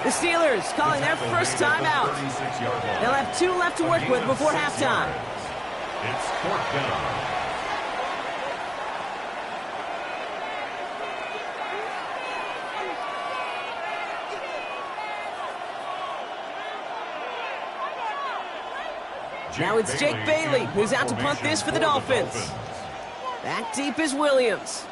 The Steelers calling their first timeout. They'll have 2 left to work with before halftime. It's 4th down. Now it's Jake Bailey who's out to punt this for the Dolphins. Back deep is Williams.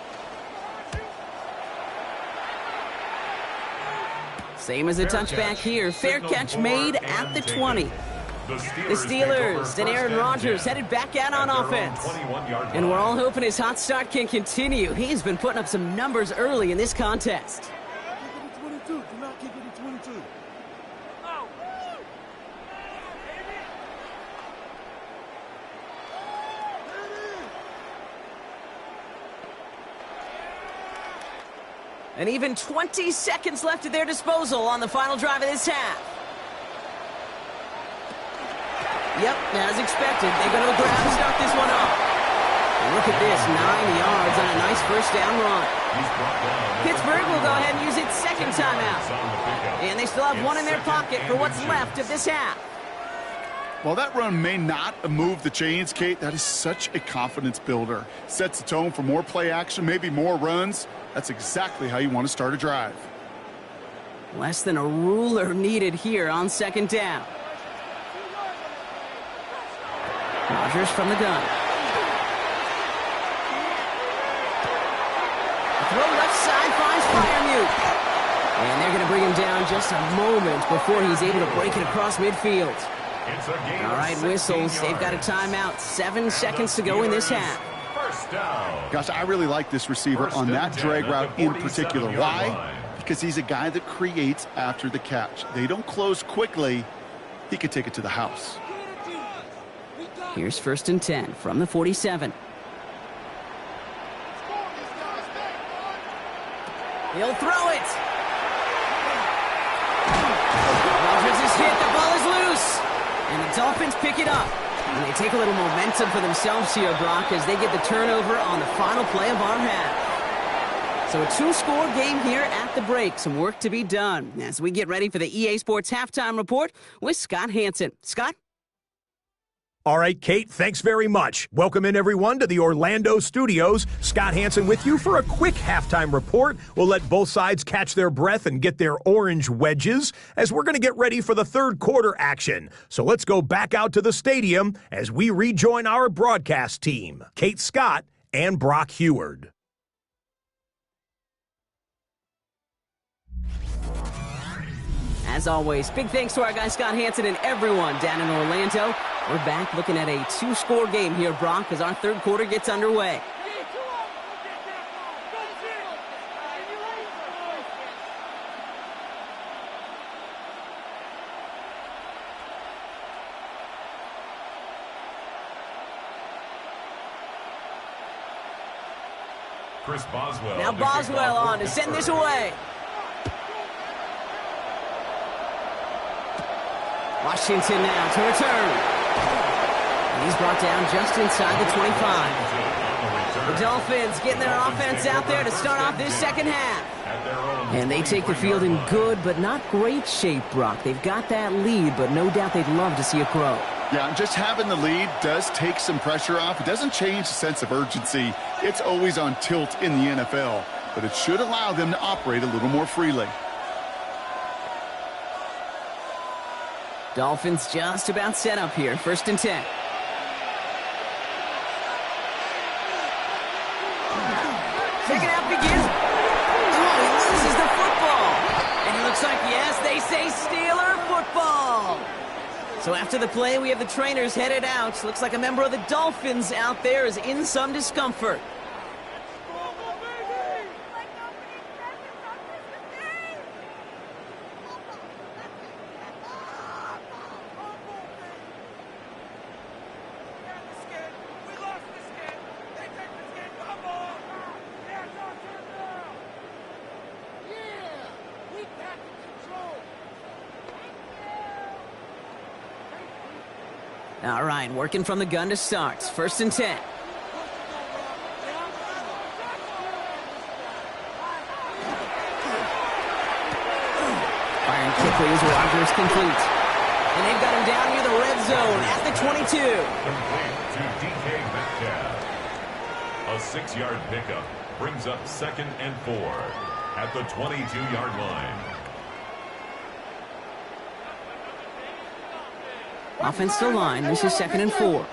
Same as a touchback here. Fair catch made at the 20. The Steelers and Aaron Rodgers headed back out on offense. And we're all hoping his hot start can continue. He's been putting up some numbers early in this contest. And even 20 seconds left at their disposal on the final drive of this half. Yep, as expected, they go to the ground to start this one off. And look at this, 9 yards on a nice first down run. Pittsburgh will go ahead and use its 2nd timeout. And they still have 1 in their pocket for what's left of this half. While that run may not have moved the chains, Kate, that is such a confidence builder. Sets the tone for more play action, maybe more runs. That's exactly how you want to start a drive. Less than a ruler needed here on 2nd down. Rodgers from the gun. Throw left side finds Freiermuth. And they're going to bring him down just a moment before he's able to break it across midfield. All right, whistles. They've got a timeout. 7 seconds to go in this half. Gosh, I really like this receiver on that drag route in particular. Why? Because he's a guy that creates after the catch. They don't close quickly. He could take it to the house. Here's 1st and 10 from the 47. He'll throw it. Rodgers is hit. The ball is loose. And the Dolphins pick it up. And they take a little momentum for themselves here, Brock, as they get the turnover on the final play of our half. So a 2-score game here at the break. Some work to be done as we get ready for the EA Sports Halftime Report with Scott Hansen. Scott? All right, Kate, thanks very much. Welcome in, everyone, to the Orlando studios. Scott Hansen with you for a quick halftime report. We'll let both sides catch their breath and get their orange wedges as we're going to get ready for the 3rd quarter action. So let's go back out to the stadium as we rejoin our broadcast team, Kate Scott and Brock Heward. As always, big thanks to our guy Scott Hansen and everyone down in Orlando. We're back looking at a 2-score game here, Brock, as our 3rd quarter gets underway. Chris Boswell. Now Boswell on to send this away. Washington now to return. And he's brought down just inside the 25. The Dolphins getting their offense out there to start off this 2nd half. And they take the field in good but not great shape, Brock. They've got that lead, but no doubt they'd love to see it grow. Yeah, and just having the lead does take some pressure off. It doesn't change the sense of urgency. It's always on tilt in the NFL, but it should allow them to operate a little more freely. Dolphins just about set up here. 1st and 10. Second half begins. Oh, he loses the football. And it looks like, yes, they say Steeler football. So after the play, we have the trainers headed out. Looks like a member of the Dolphins out there is in some discomfort. All right, working from the gun to start. 1st and 10. Firing quickly as Rodgers complete. And they've got him down near the red zone at the 22. Complete to DK Metcalf. A 6-yard pickup brings up 2nd and 4 at the 22-yard line. Offensive line, this is 2nd and 4.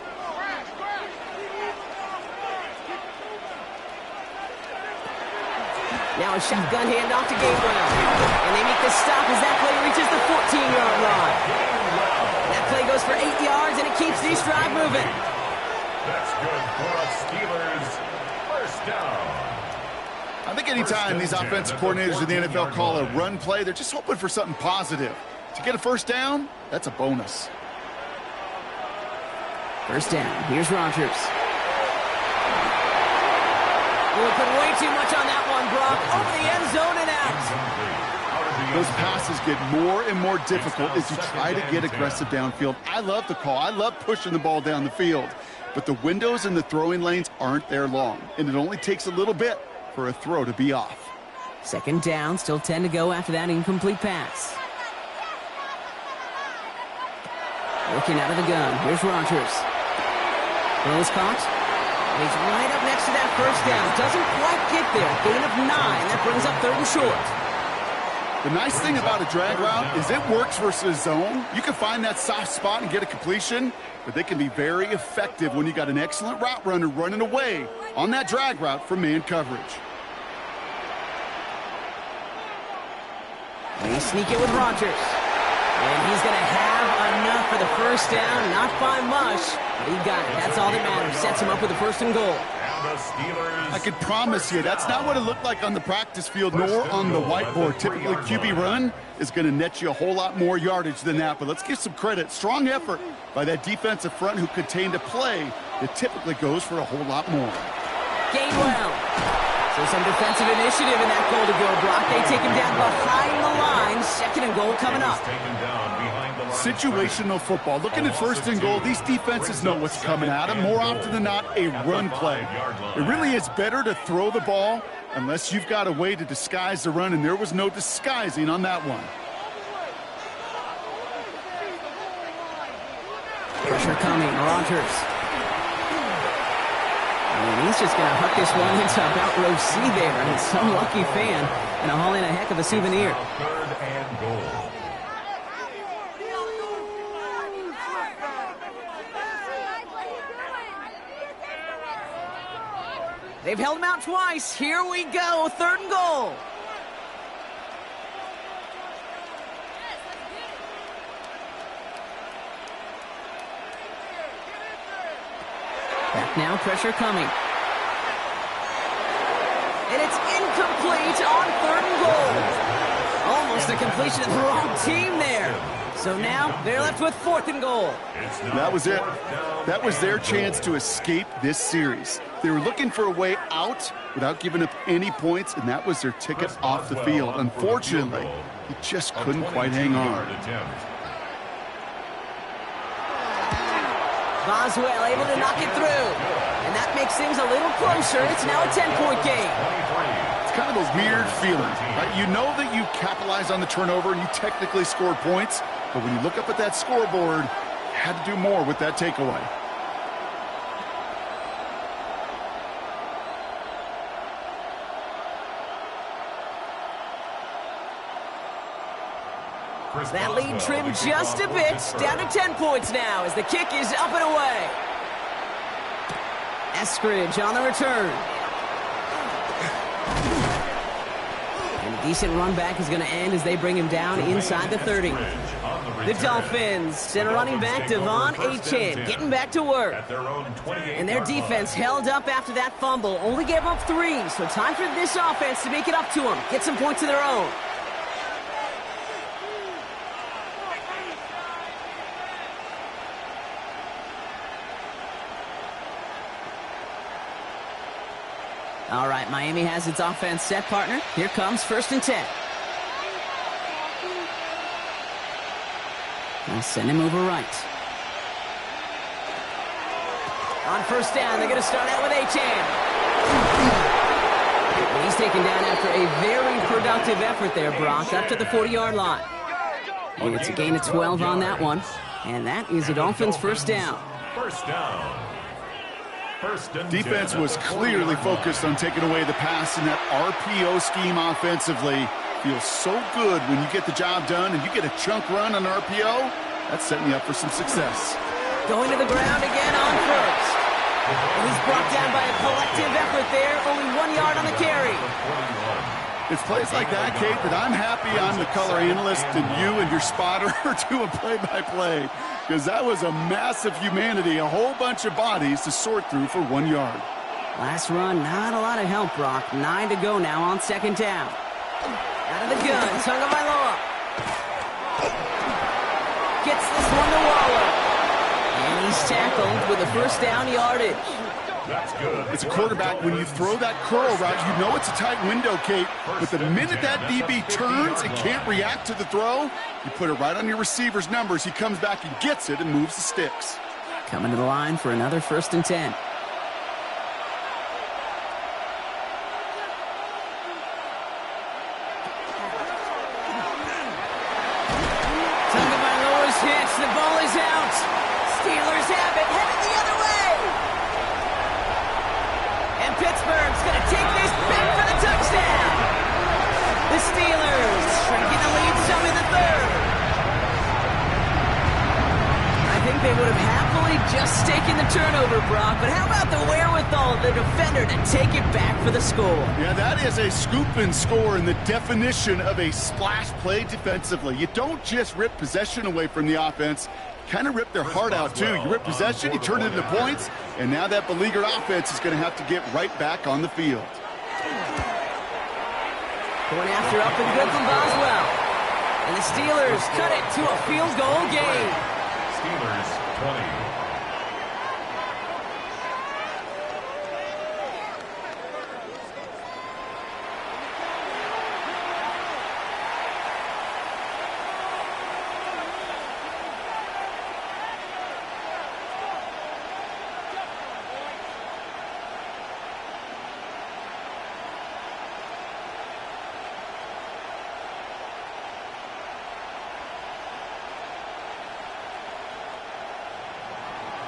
Now a shotgun handoff to Gainwell. And they make the stop as that play reaches the 14-yard line. That play goes for 8 yards, and it keeps this drive moving. That's good for a Steelers first down. I think anytime these offensive coordinators in the NFL call a run play, they're just hoping for something positive. To get a first down, that's a bonus. 1st down. Here's Rodgers. We'll put way too much on that one, Brock. Over the end zone and out. Those passes get more and more difficult as you try to get aggressive downfield. I love the call. I love pushing the ball down the field. But the windows in the throwing lanes aren't there long, and it only takes a little bit for a throw to be off. 2nd down. Still 10 to go after that incomplete pass. Working out of the gun. Here's Rodgers. Ball is caught. And he's right up next to that 1st down. Doesn't quite get there. Gain of 9. That brings up 3rd and short. The nice thing about a drag route is it works versus zone. You can find that soft spot and get a completion, but they can be very effective when you got an excellent route runner running away on that drag route from man coverage. They sneak it with Rodgers. And he's going to have enough for the 1st down. Not by much, but he got it. That's all that matters. Sets him up with a 1st and goal. I could promise you that's not what it looked like on the practice field nor on the whiteboard. Typically, QB run is going to net you a whole lot more yardage than that. But let's give some credit. Strong effort by that defensive front who contained a play that typically goes for a whole lot more. Gainwell. So some defensive initiative in that goal to go, Brock. They take him down behind the line. 2nd and goal coming up. Situational football. Looking at 1st and goal, these defenses know what's coming at them. More often than not, a run play. It really is better to throw the ball unless you've got a way to disguise the run, and there was no disguising on that one. Pressure coming. Rodgers. And he's just going to huck this one into about row C there. And some lucky fan and a haul in a heck of a souvenir. 3rd and goal. They've held him out twice. Here we go. 3rd and goal. Back now, pressure coming. And it's incomplete on 3rd and goal. Almost a completion of the wrong team there. So now they're left with 4th and goal. That was it. That was their chance to escape this series. They were looking for a way out without giving up any points, and that was their ticket off the field. Unfortunately, he just couldn't quite hang on. Boswell able to knock it through. And that makes things a little closer. It's now a 10-point game. It's kind of a weird feeling, right? You know that you capitalize on the turnover and you technically scored points, but when you look up at that scoreboard, you had to do more with that takeaway. That lead trimmed just a bit, down to 10 points now as the kick is up and away. Eskridge on the return. And a decent run back is going to end as they bring him down inside the 30. The Dolphins send a running back, Devon Achane, getting back to work. And their defense held up after that fumble, only gave up 3, so time for this offense to make it up to them, get some points of their own. All right, Miami has its offense set, partner. Here comes 1st and 10. They'll send him over right. On 1st down, they're going to start out with Achane. And he's taken down after a very productive effort there, Brock, up to the 40-yard line. And it's a gain of 12 on that one. And that is the Dolphins' 1st down. First down. Defense was clearly focused on taking away the pass in that RPO scheme offensively. Feels so good when you get the job done and you get a chunk run on RPO. That's setting you up for some success. Going to the ground again on 1st. And he's brought down by a collective effort there. Only 1 yard on the carry. It's plays like that, Kate, that I'm happy I'm the color analyst and you and your spotter are doing play-by-play. Because that was a massive humanity, a whole bunch of bodies to sort through for 1 yard. Last run, not a lot of help, Brock. 9 to go now on 2nd down. Out of the gun, Tagovailoa. Gets this one to Waller. And he's tackled with a 1st down yardage. That's good. It's a quarterback, when you throw that curl route, you know it's a tight window, Kate. But the minute that DB turns and can't react to the throw, you put it right on your receiver's numbers. He comes back and gets it and moves the sticks. Coming to the line for another 1st and 10. Tagovailoa's hit. The ball is out. Steelers have it. Headed the other way. And Pittsburgh's going to take this back for the touchdown. The Steelers shrinking the lead some in the 3rd. I think they would have happily just taken the turnover, Brock, but how about the wherewithal of the defender to take it back for the score? Yeah, that is a scoop and score in the definition of a splash play defensively. You don't just rip possession away from the offense. Kind of rip their heart out, too. You rip possession, you turn it into points, and now that beleaguered offense is going to have to get right back on the field. Going after up and good from Boswell. And the Steelers cut it to a field goal game. Steelers 20.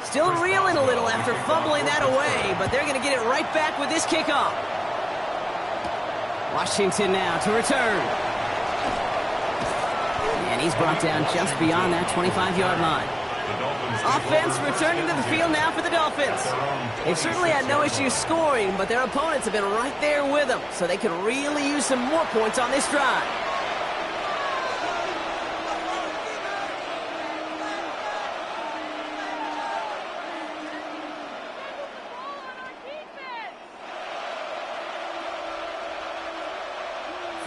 Still reeling a little after fumbling that away, but they're going to get it right back with this kickoff. Washington now to return. And he's brought down just beyond that 25-yard line. Offense returning to the field now for the Dolphins. They've certainly had no issues scoring, but their opponents have been right there with them, so they could really use some more points on this drive.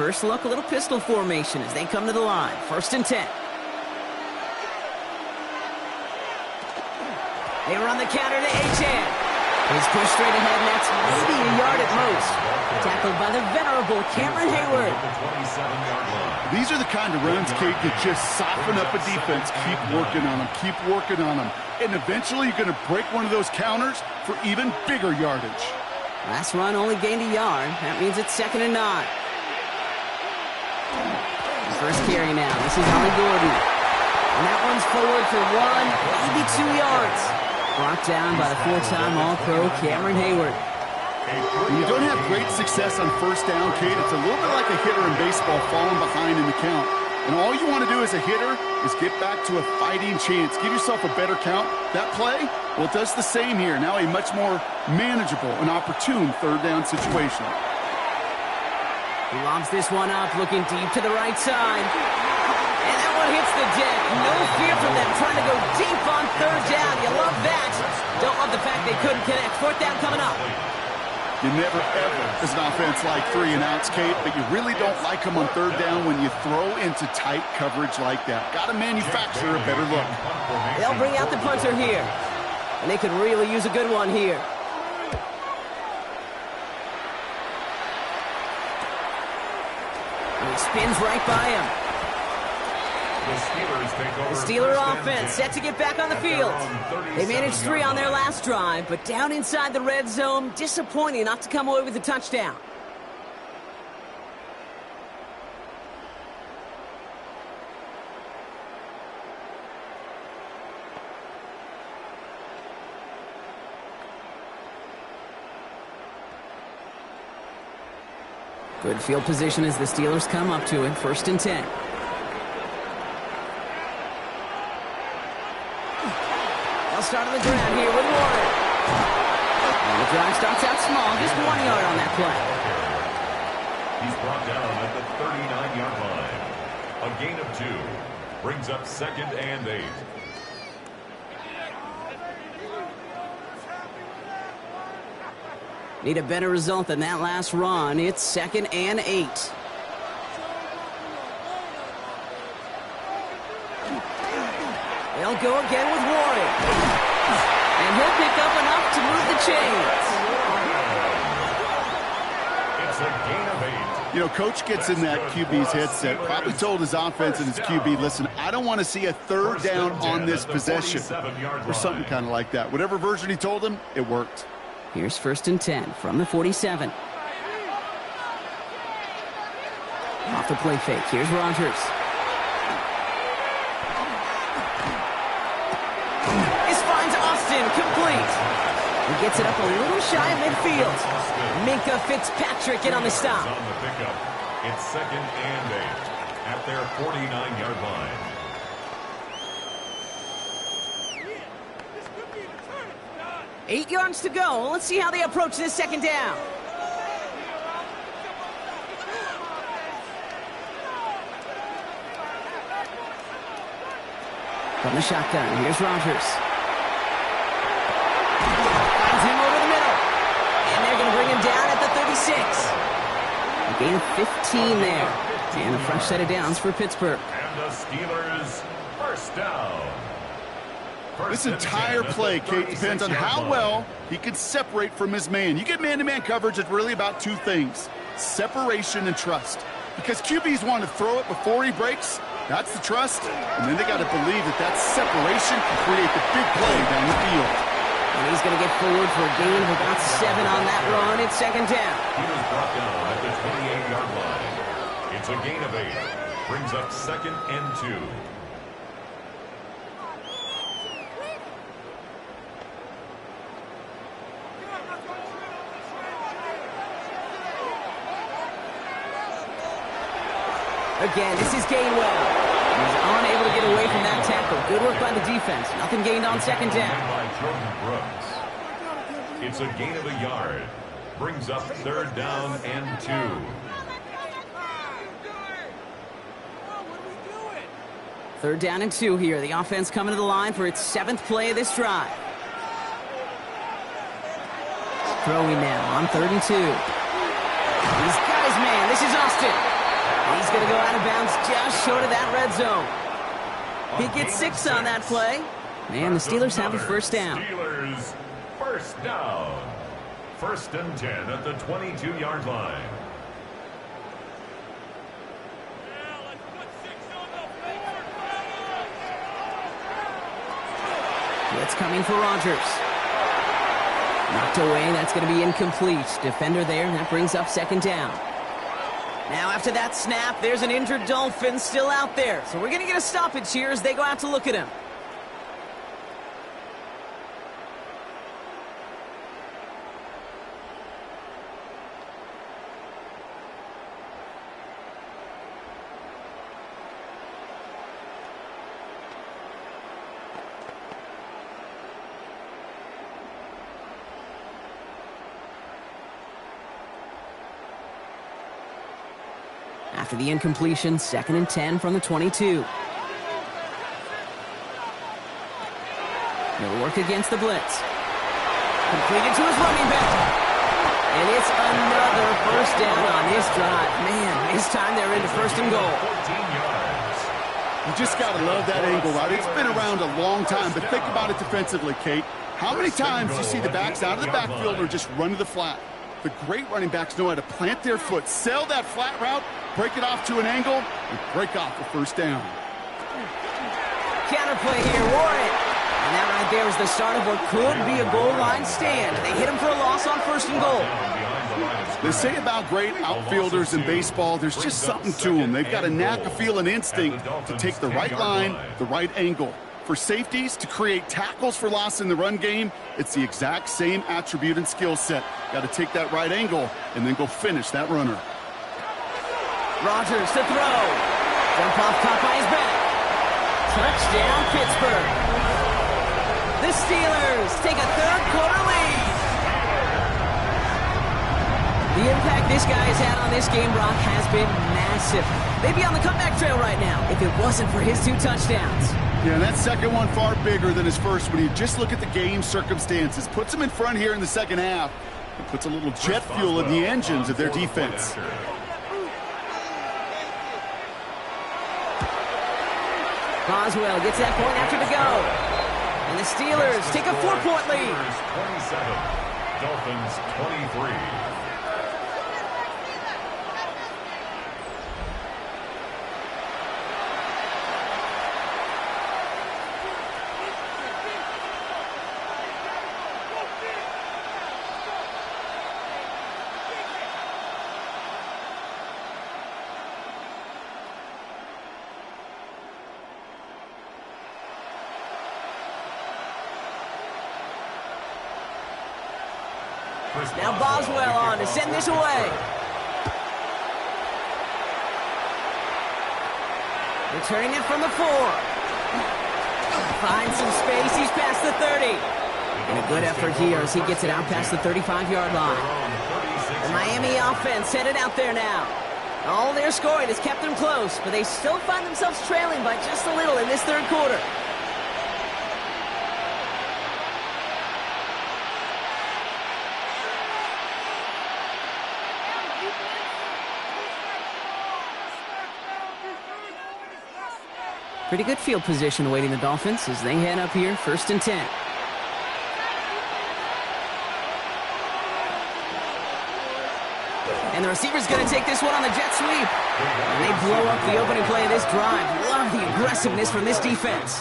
First look, a little pistol formation as they come to the line. 1st and 10. They run the counter to Achane. He's pushed straight ahead, and that's maybe a yard at most. Tackled by the venerable Cameron Hayward. These are the kind of runs, Kate, that just soften up a defense. Keep working on them. Keep working on them. And eventually you're going to break one of those counters for even bigger yardage. Last run only gained a yard. That means it's 2nd and 9. First carry now. This is Ollie Gordon. And that one's forward for 1, maybe 2 yards. Brought down by the 4-time All-Pro Cameron Hayward. When you don't have great success on first down, Kate, it's a little bit like a hitter in baseball falling behind in the count. And all you want to do as a hitter is get back to a fighting chance. Give yourself a better count. That play, well, it does the same here. Now a much more manageable and opportune third down situation. He lobs this one up, looking deep to the right side. And that one hits the deck. No fear from them, trying to go deep on third down. You love that. Don't love the fact they couldn't connect. Fourth down coming up. You never, ever, as an offense, like 3-and-outs, Kate, but you really don't like them on third down when you throw into tight coverage like that. Got to manufacture a better look. They'll bring out the punter here. And they could really use a good one here. And he spins right by him. The Steeler offense set to get back on the field. They managed 3 on their last drive, but down inside the red zone, disappointing not to come away with a touchdown. Good field position as the Steelers come up to it, 1st and 10. Start on the ground here with Warner. And the drive starts out small, just 1 yard on that play. He's brought down at the 39-yard line. A gain of 2. Brings up 2nd and 8. Need a better result than that last run. It's 2nd and 8. They'll go again with Warren. And he'll pick up enough to move the chains. It's a gain of 8. You know, Coach gets in that QB's headset, probably told his offense and his QB, listen, I don't want to see a third down on this possession. Or something kind of like that. Whatever version he told him, it worked. Here's 1st and 10 from the 47. Off the play fake. Here's Rodgers. Complete. He gets it up a little shy of midfield. Minka Fitzpatrick in on the stop. On the pickup. It's 2nd and 8 at their 49-yard line. 8 yards to go. Let's see how they approach this 2nd down. From the shotgun, here's Rodgers. Down at the 36. A gain of 15 there. And a fresh set of downs for Pittsburgh. And the Steelers, 1st down. This entire play, Kate, depends on how well he can separate from his man. You get man-to-man coverage, it's really about 2 things. Separation and trust. Because QBs want to throw it before he breaks. That's the trust. And then they got to believe that separation can create the big play down the field. And he's going to get forward for a gain of about 7 on that run. It's 2nd down. He was brought down at the 28-yard line. It's a gain of 8. Brings up 2nd and 2. Again, this is Gainwell. He's unable to get away from that tackle. Good work by the defense. Nothing gained on 2nd down. It's a gain of a yard. Brings up 3rd down and 2. Third down and 2 here. The offense coming to the line for its 7th play of this drive. Throwing now on 3rd and 2. He's got his man. This is Austin. He's going to go out of bounds just short of that red zone. He gets 6 on that play. And the Steelers have a 1st down. Steelers, 1st down. 1st and 10 at the 22-yard line. Blitz coming for Rodgers. Knocked away. That's going to be incomplete. Defender there. That brings up 2nd down. Now after that snap, there's an injured Dolphin still out there. So we're going to get a stoppage here as they go out to look at him. After the incompletion, 2nd and 10 from the 22. He'll work against the blitz. Completed to his running back. And it's another first down on this drive. Man, this time they're into 1st and goal. You just got to love that angle route. It's been around a long time, but think about it defensively, Kate. How many times do you see the backs out of the backfield or just run to the flat? The great running backs know how to plant their foot, sail that flat route, break it off to an angle, and break off the 1st down. Counterplay here, Warren. And that right there was the start of what could be a goal line stand. They hit him for a loss on 1st and goal. They say about great outfielders in baseball, there's just something to them. They've got a knack, a feel, and instinct to take the right line, the right angle. For safeties, to create tackles for loss in the run game, it's the exact same attribute and skill set. Got to take that right angle and then go finish that runner. Rodgers to throw. Jump off, caught by his back. Touchdown, Pittsburgh. The Steelers take a 3rd quarter lead. The impact this guy has had on this game, Brock, has been massive. They'd be on the comeback trail right now if it wasn't for his 2 touchdowns. Yeah, that second one far bigger than his first when you just look at the game circumstances. Puts him in front here in the 2nd half. And puts a little jet fuel in the engines of their defense. Boswell gets that point after the go. And the Steelers take a 4-point lead. 27, Dolphins 23. Now Boswell on to send this away. Returning it from the 4. Finds some space. He's past the 30. And a good effort here as he gets it out past the 35-yard line. The Miami offense headed out there now. All their scoring has kept them close, but they still find themselves trailing by just a little in this 3rd quarter. Pretty good field position awaiting the Dolphins as they head up here, 1st and 10. And the receiver's going to take this one on the jet sweep. And they blow up the opening play of this drive. Love the aggressiveness from this defense.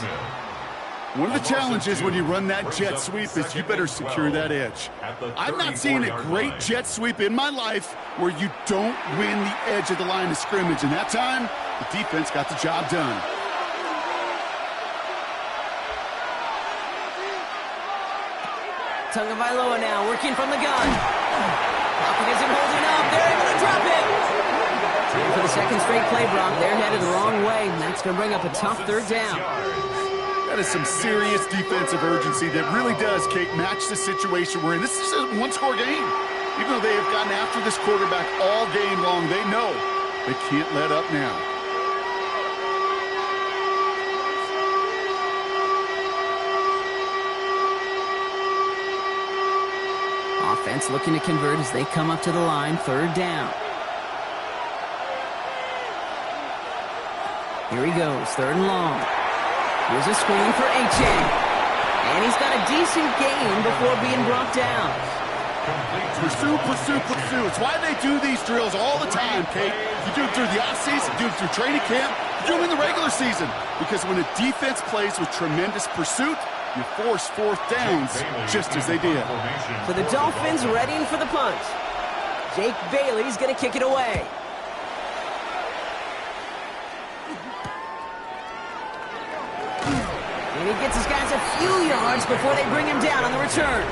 One of the challenges when you run that jet sweep is you better secure that edge. I've not seen a great jet sweep in my life where you don't win the edge of the line of scrimmage. And that time, the defense got the job done. Tagovailoa now working from the gun. Pocket isn't holding up. They're able to drop it. And for the 2nd straight play, Brock, they're headed the wrong way. And that's going to bring up a tough 3rd down. That is some serious defensive urgency that really does, Kate, match the situation we're in. This is a 1-score game. Even though they have gotten after this quarterback all game long, they know they can't let up now. Offense looking to convert as they come up to the line, 3rd down. Here he goes, 3rd and long. Here's a screen for H.A. And he's got a decent gain before being brought down. Pursue, pursue, pursue. It's why they do these drills all the time, Kate. You do it through the offseason, you do it through training camp, you do it in the regular season. Because when a defense plays with tremendous pursuit, you force 4th downs just as they did. So the Dolphins readying for the punt. Jake Bailey's going to kick it away. he gets his guys a few yards before they bring him down on the return.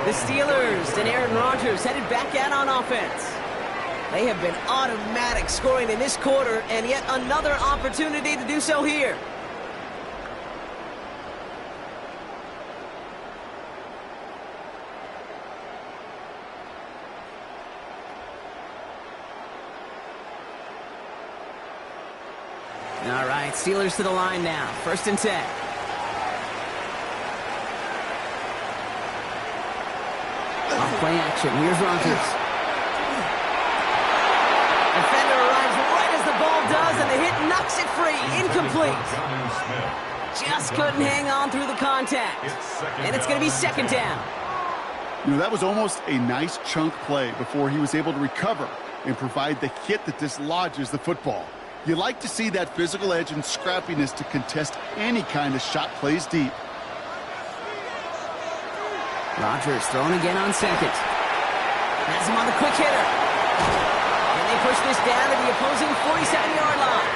The Steelers and Aaron Rodgers headed back out on offense. They have been automatic scoring in this quarter, and yet another opportunity to do so here. All right, Steelers to the line now. 1st and 10. Off play action. Here's Rodgers. Defender arrives right as the ball does, and the hit knocks it free. Incomplete. Just couldn't hang on through the contact. And it's going to be 2nd down. You know, that was almost a nice chunk play before he was able to recover and provide the hit that dislodges the football. You like to see that physical edge and scrappiness to contest any kind of shot plays deep. Rodgers throwing again on 2nd. Has him on the quick hitter. And they push this down to the opposing 47-yard line.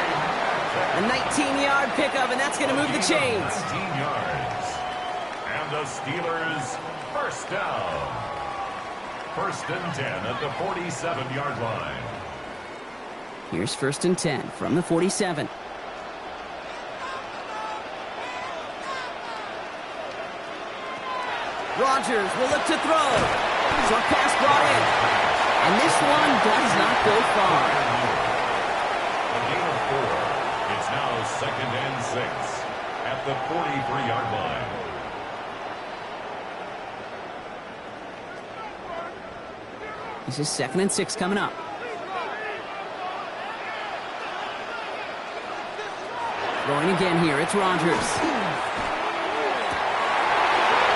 A 19-yard pickup, and that's going to move the chains. 19 yards. And the Steelers, 1st down. 1st and 10 at the 47-yard line. Here's 1st and 10 from the 47. Rodgers will look to throw. Short pass brought in. And this one does not go far. A gain of 4. It's now 2nd and 6 at the 43-yard line. This is 2nd and 6 coming up. Going again here, it's Rodgers.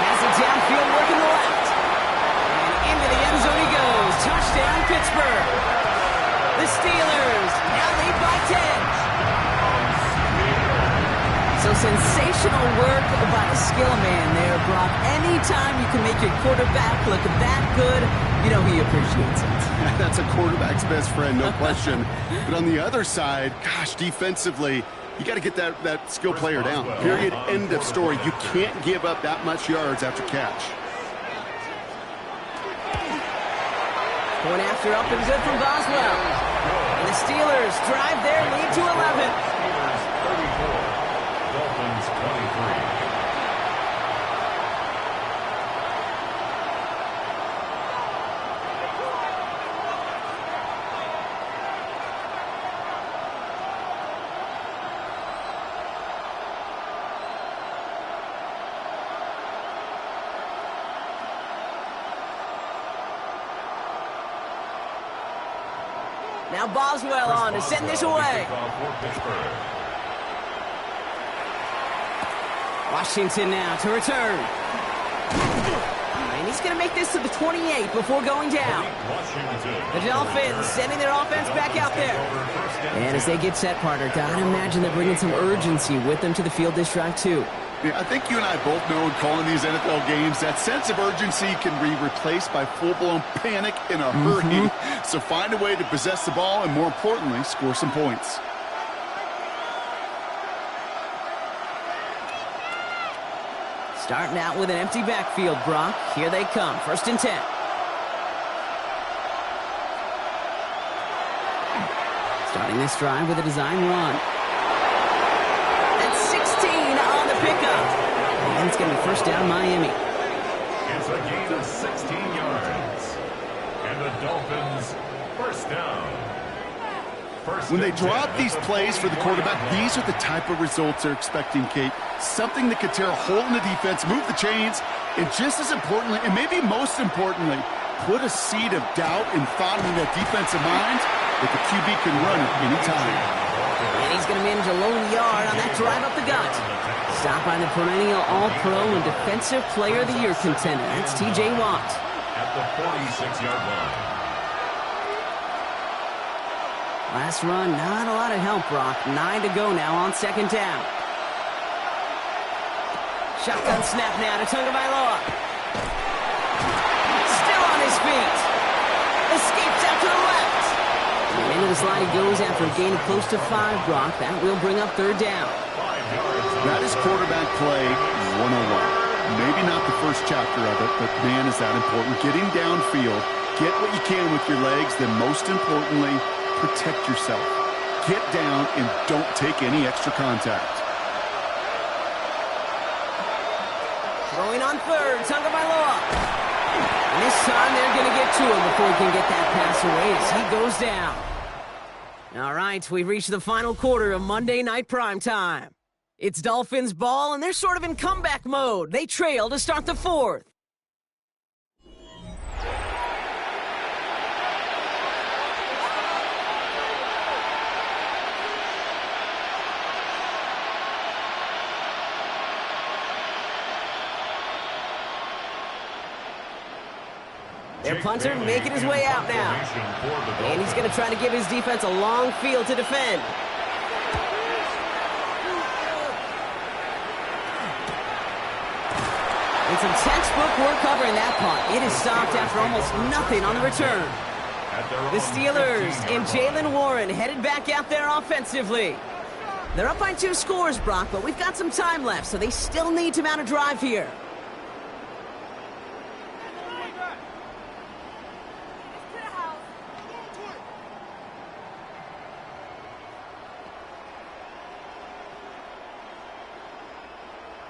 Has it downfield, working the left. And into the end zone he goes. Touchdown, Pittsburgh. The Steelers now lead by 10. So sensational work by the skill man there, Brock. Anytime you can make your quarterback look that good, you know he appreciates it. That's a quarterback's best friend, no question. But on the other side, gosh, defensively, you got to get that skill player down. Period. End of story. You can't give up that much yards after catch. Point after up and good from Boswell. And the Steelers drive their lead to 11. Steelers 34, Dolphins 23. Now Boswell on to send this away. Washington now to return. And he's going to make this to the 28 before going down. The Dolphins sending their offense back out there. And as they get set, partner, gotta imagine they're bringing some urgency with them to the field this drive too. Yeah, I think you and I both know in calling these NFL games, that sense of urgency can be replaced by full-blown panic in a hurry. So find a way to possess the ball and, more importantly, score some points. Starting out with an empty backfield, Brock. Here they come. 1st and 10. Starting this drive with a design run. Pickup. And it's going to be 1st down, Miami. It's a gain of 16 yards. And the Dolphins, 1st down. When they draw up these plays for the quarterback, these are the type of results they're expecting, Kate. Something that could tear a hole in the defense, move the chains, and just as importantly, and maybe most importantly, put a seed of doubt and thought into that defensive mind that the QB can run at any time. And he's going to manage a lone yard on that drive up the gut. Stopped by the perennial All-Pro and Defensive Player of the Year contender. That's T.J. Watt. At the 46-yard line. Last run, not a lot of help, Brock. 9 to go now on 2nd down. Shotgun snap now to Tagovailoa. Still on his feet. Escapes out to the left. Into the slide he goes after a gain of close to 5, Brock. That will bring up third down. That is quarterback play 101. Maybe not the first chapter of it, but man, is that important. Getting downfield, get what you can with your legs, then most importantly, protect yourself. Get down and don't take any extra contact. Throwing on third, Tagovailoa. And this time they're going to get to him before he can get that pass away as he goes down. All right, we've reached the final quarter of Monday Night Primetime. It's Dolphins ball, and they're sort of in comeback mode. They trail to start the fourth. Their punter making his way out now. And he's going to try to give his defense a long field to defend. It's some textbook work covering that punt. It is stopped after almost nothing on the return. The Steelers and Jaylen Warren headed back out there offensively. They're up by 2 scores, Brock, but we've got some time left, so they still need to mount a drive here.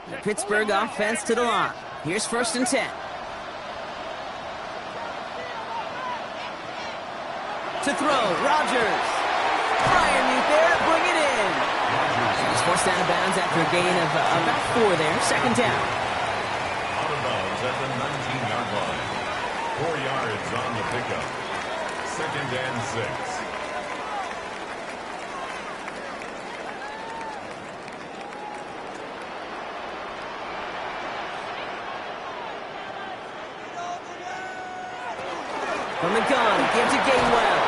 The Pittsburgh offense to the line. Here's 1st and 10. To throw, Rodgers. Fire meet there, bring it in. He's forced out of bounds after a gain of about 4 there. 2nd down. Out of bounds at the 19-yard line. 4 yards on the pickup. 2nd and 6. From the gun, give to Gainwell.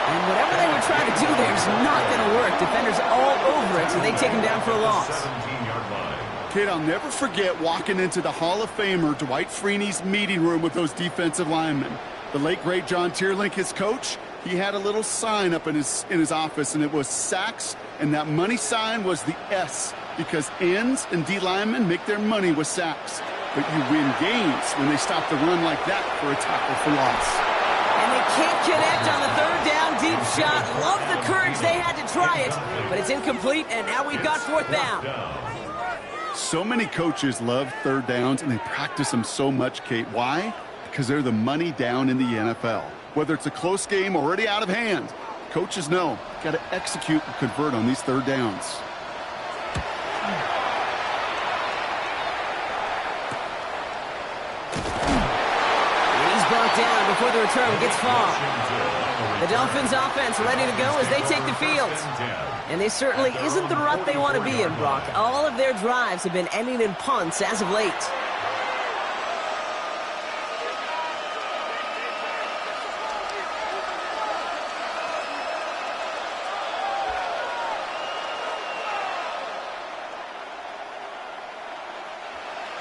And whatever they were trying to do there is not going to work. Defenders all over it, so they take him down for a loss. 17-yard line. Kid, I'll never forget walking into the Hall of Famer Dwight Freeney's meeting room with those defensive linemen. The late, great John Tierlink, his coach, he had a little sign up in his office, and it was sacks, and that money sign was the S, because ends and D linemen make their money with sacks. But you win games when they stop the run like that for a tackle for loss. And they can't connect on the 3rd down deep shot. Love the courage they had to try it, but it's incomplete, and now we've got 4th down. So many coaches love 3rd downs, and they practice them so much, Kate. Why? Because they're the money down in the NFL. Whether it's a close game already out of hand, coaches know, got to execute and convert on these 3rd downs. Down before the return gets far. The Dolphins offense ready to go as they take the field. And they certainly isn't the rut they want to be in, Brock. All of their drives have been ending in punts as of late.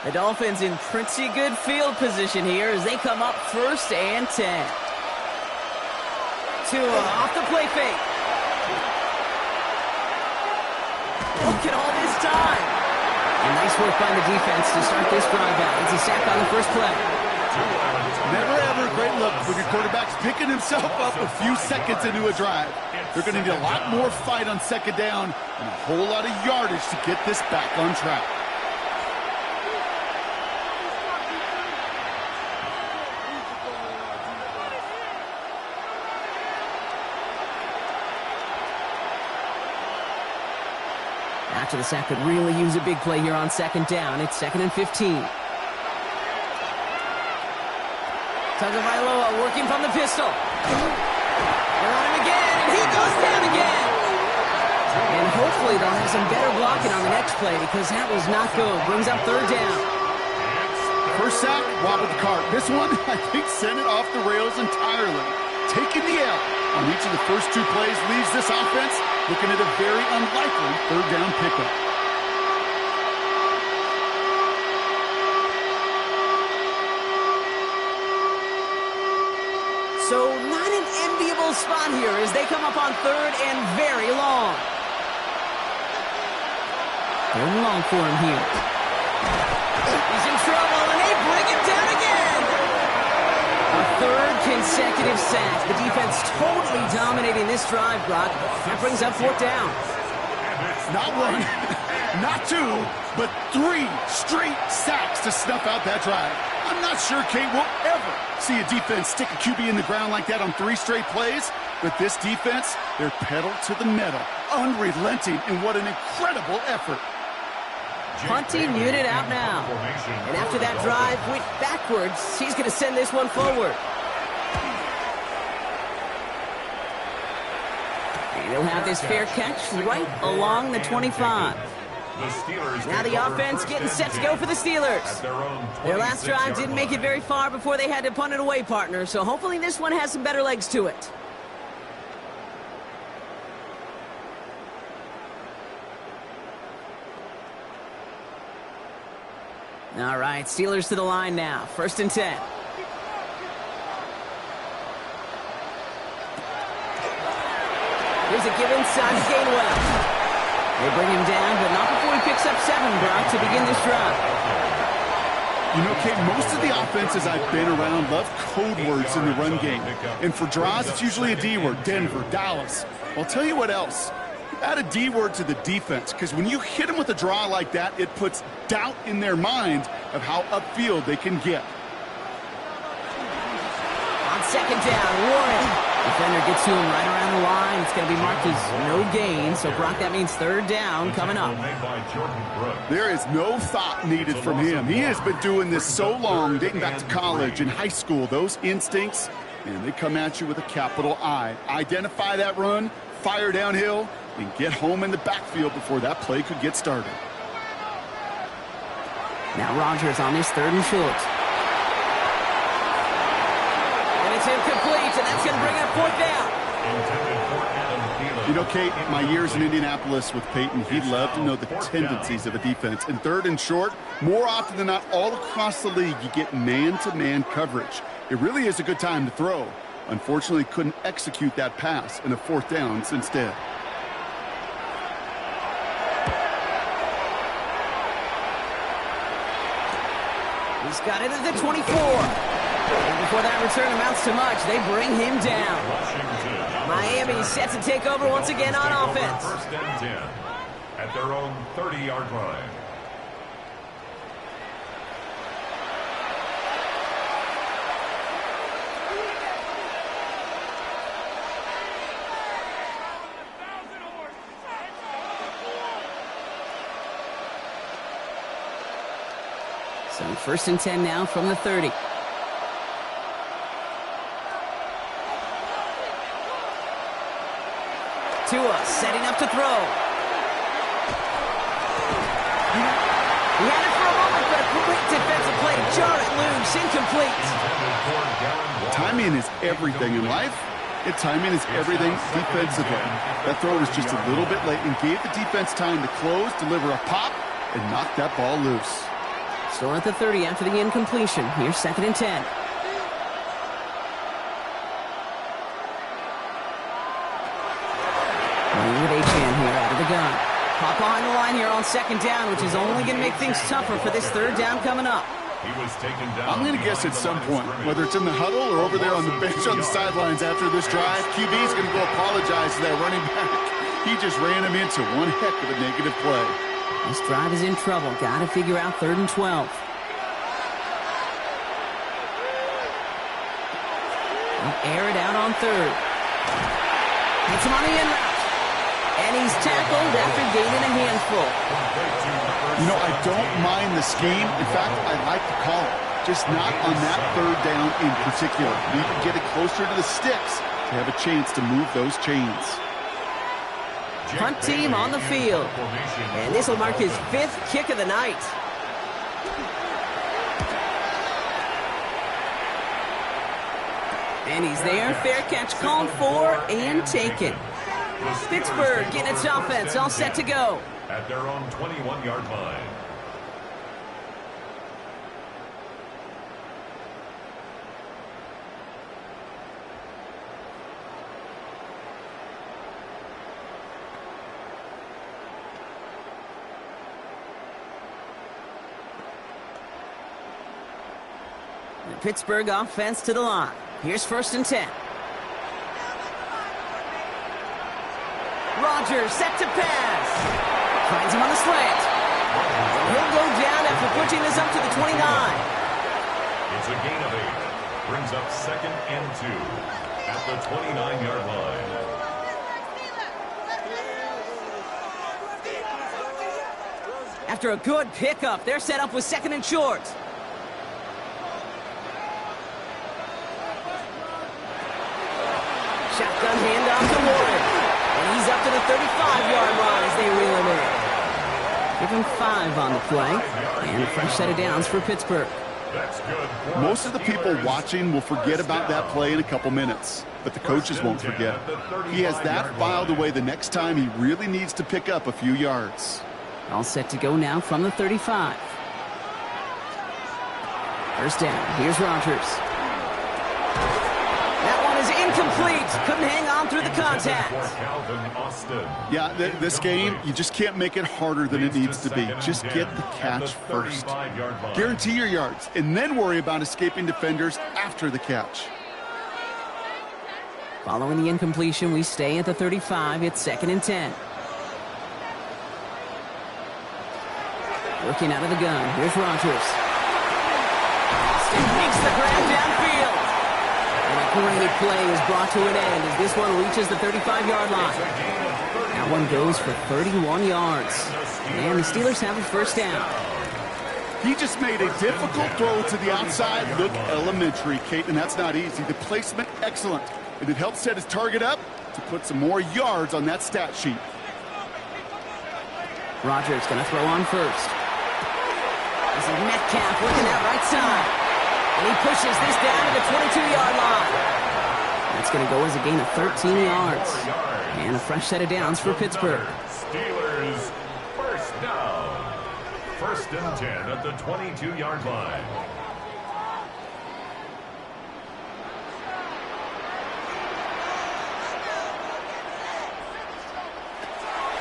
The Dolphins in pretty good field position here as they come up 1st and 10. Tua off the play fake. Look at all this time. And nice work by the defense to start this drive out. It's a sack on the first play. Never ever a great look when your quarterback's picking himself up a few seconds into a drive. They're going to need a lot more fight on 2nd down and a whole lot of yardage to get this back on track. After the sack could really use a big play here on 2nd down. It's 2nd and 15. Tagovailoa working from the pistol. They're on him again, and he goes down again. And hopefully they'll have some better blocking on the next play because that was not good. Brings up 3rd down. First sack, wobbled the cart. This one, I think, sent it off the rails entirely. Taking the L on each of the first 2 plays leaves this offense looking at a very unlikely 3rd down pickup. So not an enviable spot here as they come up on third and very long. Third and long for him here. He's in trouble, and they bring him down again. A third consecutive sack. The defense totally dominating this drive, Brock. That brings up fourth down. Not one, not two, but 3 straight sacks to snuff out that drive. I'm not sure Kate will ever see a defense stick a QB in the ground like that on 3 straight plays, but this defense, they're pedal to the metal, unrelenting, and what an incredible effort. Punting unit out now. And after that drive went backwards, he's going to send this one forward. And he'll have this fair catch right along the 25. Now the offense getting set to go for the Steelers. Their last drive didn't make it very far before they had to punt it away, partner, so hopefully this one has some better legs to it. All right, Steelers to the line now. 1st and 10. Here's a give inside to Gainwell. They bring him down, but not before he picks up 7, Brock, to begin this drive. You know, Kate, most of the offenses I've been around love code words in the run game. And for draws, it's usually a D word, Denver, Dallas. I'll tell you what else. Add a D word to the defense, because when you hit them with a draw like that, it puts doubt in their mind of how upfield they can get. On 2nd down, Warren. Defender gets to him right around the line. It's going to be marked as no gain, so Brock, that means 3rd down coming up. There is no thought needed from him. He has been doing this so long, dating back to college and high school. Those instincts, and they come at you with a capital I. Identify that run, fire downhill, and get home in the backfield before that play could get started. Now Rodgers on his 3rd and short. And it's incomplete, and that's going to bring up 4th down. You know, Kate, my years in Indianapolis with Peyton, he loved to know the tendencies of a defense. And 3rd and short, more often than not, all across the league, you get man-to-man coverage. It really is a good time to throw. Unfortunately, couldn't execute that pass in a 4th down instead. He's got it at the 24. And before that return amounts to much, they bring him down. Miami set to take over once again on offense. 1st and 10 at their own 30-yard line. So 1st and 10 now from the 30. Tua setting up to throw. He had it for a moment, but a quick defensive play. Jar it loose, incomplete. Timing is everything in life. And timing is everything defensively. That throw was just a little bit late and gave the defense time to close, deliver a pop, and knock that ball loose. Still at the 30 after the incompletion. Here's 2nd and 10. With H.N. here out of the gun. Pop behind the line here on 2nd down, which is only going to make things tougher for this 3rd down coming up. He was taken down. I'm going to guess at some point, whether it's in the huddle or over there on the bench on the sidelines after this drive, QB's going to go apologize to that running back. He just ran him into one heck of a negative play. This drive is in trouble. Got to figure out 3rd and 12. Air it out on 3rd. Hits him on the in route. And he's tackled after gaining a handful. You know, I don't mind the scheme. In fact, I like the call. Just not on that 3rd down in particular. Need to get it closer to the sticks to have a chance to move those chains. Punt team on the field. And this will mark his 5th kick of the night. And he's there. Fair catch called for and taken. Pittsburgh getting its offense all set to go. At their own 21-yard line. The Pittsburgh offense to the line. Here's 1st and 10. Rodgers set to pass. Finds him on the slant. He'll go down after pushing this up to the 29. It's a gain of 8. Brings up 2nd and 2 at the 29-yard line. After a good pickup, they're set up with 2nd and short. Shotgun handoff to Warren. And he's up to the 35-yard line as they reel him in. Give him 5 on the play. And a fresh set of downs for Pittsburgh. That's good. Most of the people watching will forget about that play in a couple minutes, but the coaches won't forget. He has that filed away the next time he really needs to pick up a few yards. All set to go now from the 35. First down. Here's Rodgers. That one is incomplete. Couldn't hang on through the contact. Yeah, this game, you just can't make it harder than it needs to be. Just get the catch first. Guarantee your yards, and then worry about escaping defenders after the catch. Following the incompletion, we stay at the 35. It's 2nd and 10. Working out of the gun. Here's Rodgers. Austin makes the grab downfield. And a great play is brought to an end as this one reaches the 35-yard line. That one goes for 31 yards. And the Steelers have a first down. He just made a difficult throw to the outside look elementary, Kate, and that's not easy. The placement, excellent. And it helped set his target up to put some more yards on that stat sheet. Rodgers going to throw on first. This is Metcalf working that right side. And he pushes this down to the 22-yard line. That's going to go as a gain of 13 yards. And a fresh set of downs for Pittsburgh. Steelers first down. 1st and 10 at the 22-yard line.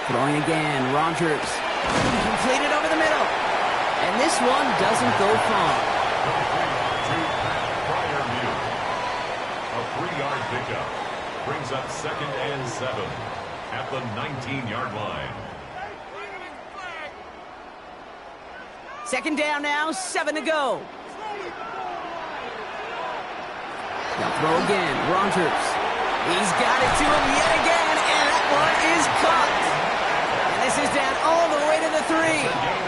Throwing again, Rodgers. Completed over the middle. And this one doesn't go far. A 3-yard pickup. Brings up 2nd and 7 at the 19-yard line. 2nd down now, 7 to go. Now throw again, Rodgers. He's got it to him yet again, and that one is caught. And this is down all the way to the 3.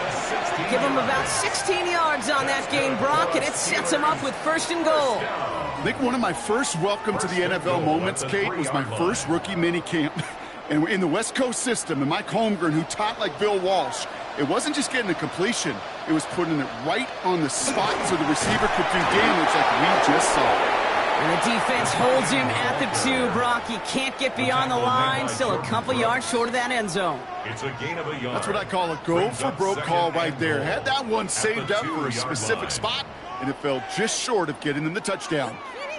Give him about 16 yards on that gain, Brock, and it sets him up with 1st and goal. I think one of my first welcome to the NFL moments, Kate, was my first rookie mini camp. And in the West Coast system, and Mike Holmgren, who taught like Bill Walsh, it wasn't just getting a completion. It was putting it right on the spot so the receiver could do damage like we just saw. And the defense holds him at the 2, Brock. He can't get beyond the line. Still a couple yards short of that end zone. It's a gain of a yard. That's what I call a go-for-broke call right there. Had that one saved up for a specific spot, and it fell just short of getting them the touchdown.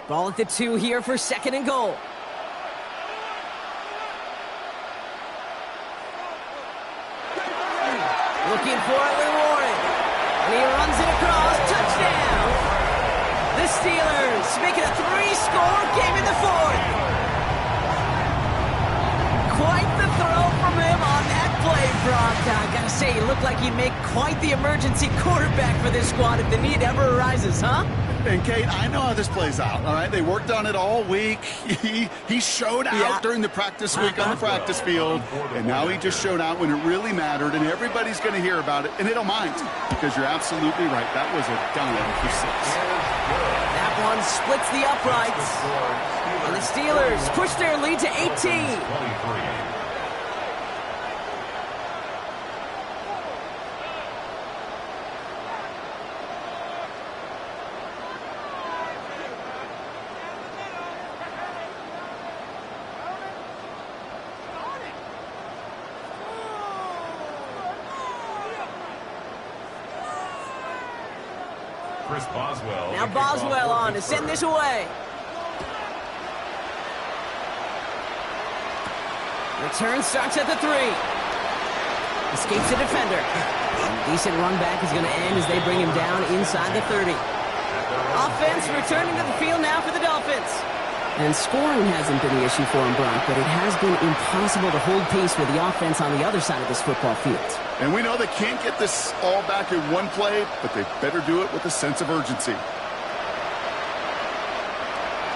Ball at the 2 here for 2nd and goal. Looking for it with Warren. And he runs it across. Touchdown! The Steelers make it a 3-score game in the 4th. Quite the throw from him on that play, Brock. I gotta say, he looked like he'd make quite the emergency quarterback for this squad if the need ever arises, huh? And, Kate, I know how this plays out, all right? They worked on it all week. He showed out during the practice week on the practice field, and now he just showed out when it really mattered, and everybody's going to hear about it, and they don't mind, because you're absolutely right. That was a dime for 6. That one splits the uprights, and the Steelers push their lead to 18. Now Boswell on to send this away. Return starts at the 3. Escapes the defender. And decent run back is going to end as they bring him down inside the 30. Offense returning to the field now for the Dolphins. And scoring hasn't been the issue for him, Brock, but it has been impossible to hold pace with the offense on the other side of this football field. And we know they can't get this all back in one play, but they better do it with a sense of urgency.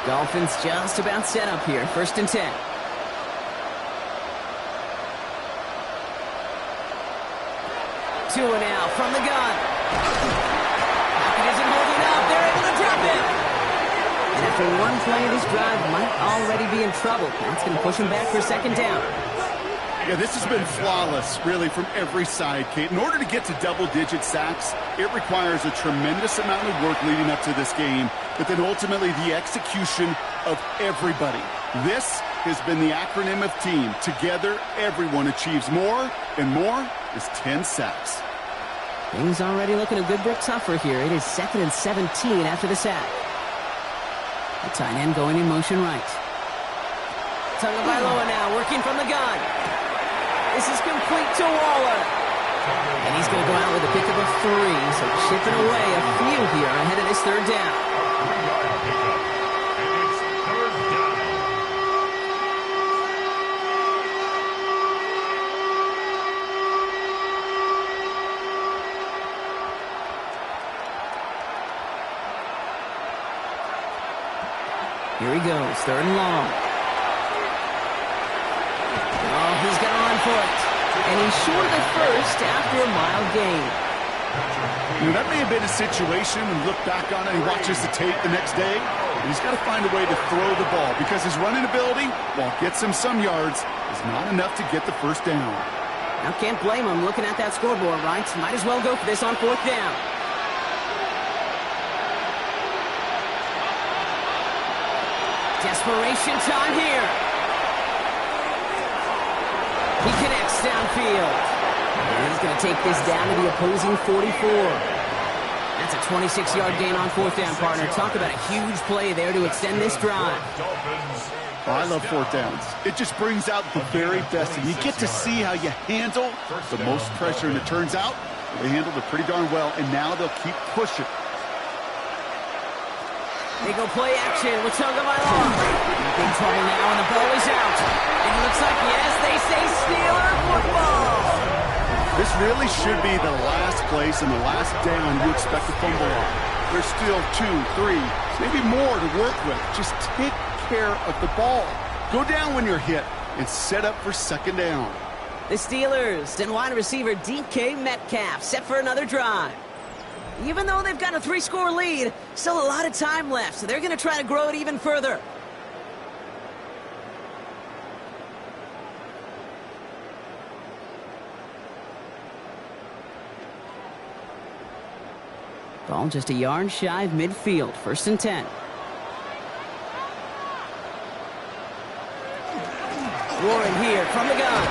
Dolphins just about set up here, 1st and 10. Two and out from the gun. It isn't holding up. They're able to drop him. And after one play of this drive, might already be in trouble. That's going to push him back for 2nd down. Yeah, this has been flawless, really, from every side, Kate. In order to get to double-digit sacks, it requires a tremendous amount of work leading up to this game, but then ultimately the execution of everybody. This has been the acronym of team. Together, everyone achieves more, and more is 10 sacks. Things already looking a good bit tougher here. It is 2nd and 17 after the sack. The tight end going in motion right. Tagovailoa now working from the gun. This is complete to Waller. And he's going to go out with a pickup of 3, so chipping away a few here ahead of this 3rd down. Here he goes, 3rd and long. Oh, he's going to run for it. And he's short of the first after a mild gain. You know, that may have been a situation when you look back on it and he watches the tape the next day. And he's got to find a way to throw the ball because his running ability, while it gets him some yards, is not enough to get the 1st down. Now, can't blame him looking at that scoreboard, right? Might as well go for this on 4th down. Desperation time here. He connects downfield. And he's going to take this down to the opposing 44. That's a 26-yard gain on 4th down, partner. Talk about a huge play there to extend this drive. Oh, I love 4th downs. It just brings out the very best. And you get to see how you handle the most pressure. And it turns out they handled it pretty darn well. And now they'll keep pushing. They go play action with Tagovailoa. Big trouble now, and the ball is out. And it looks like, yes, they say Steeler football. This really should be the last place and the last down you expect to fumble on. There's still 2, 3, maybe more to work with. Just take care of the ball. Go down when you're hit and set up for 2nd down. The Steelers and wide receiver DK Metcalf set for another drive. Even though they've got a 3-score lead, still a lot of time left, so they're going to try to grow it even further. Ball just a yard shy of midfield, 1st and 10. Warren here from the gun.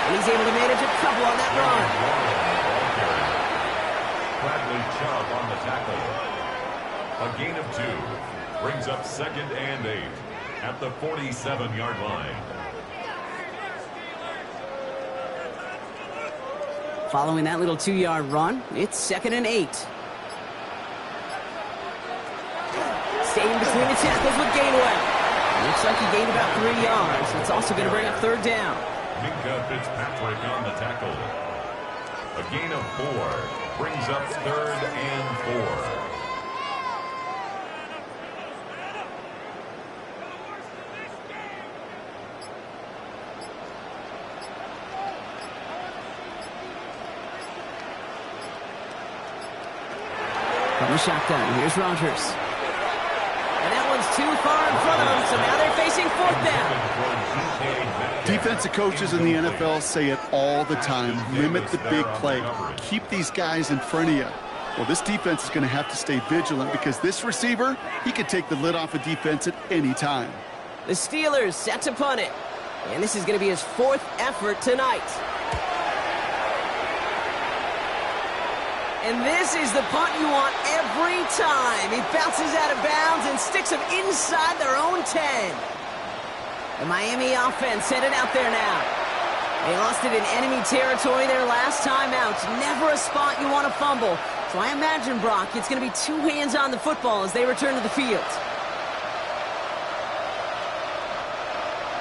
And he's able to manage a couple on that run. Bradley Chubb on the tackle. A gain of 2 brings up 2nd and 8 at the 47-yard line. Following that little 2-yard run, it's 2nd and 8. Staying between the tackles with Gainwell. Looks like he gained about 3 yards. It's also going to bring up 3rd down. Minka Fitzpatrick on the tackle. A gain of 4 brings up 3rd and 4. From the shotgun, here's Rodgers. And that one's too far in front of him, so now they're facing 4th down. Defensive coaches in the NFL say it all the time. Limit the big play. Keep these guys in front of you. Well, this defense is going to have to stay vigilant because this receiver, he could take the lid off a defense at any time. The Steelers set to punt it. And this is going to be his 4th effort tonight. And this is the punt you want every time. He bounces out of bounds and sticks him inside their own 10. The Miami offense headed out there now. They lost it in enemy territory their last time out. Never a spot you want to fumble. So I imagine, Brock, it's going to be two hands on the football as they return to the field.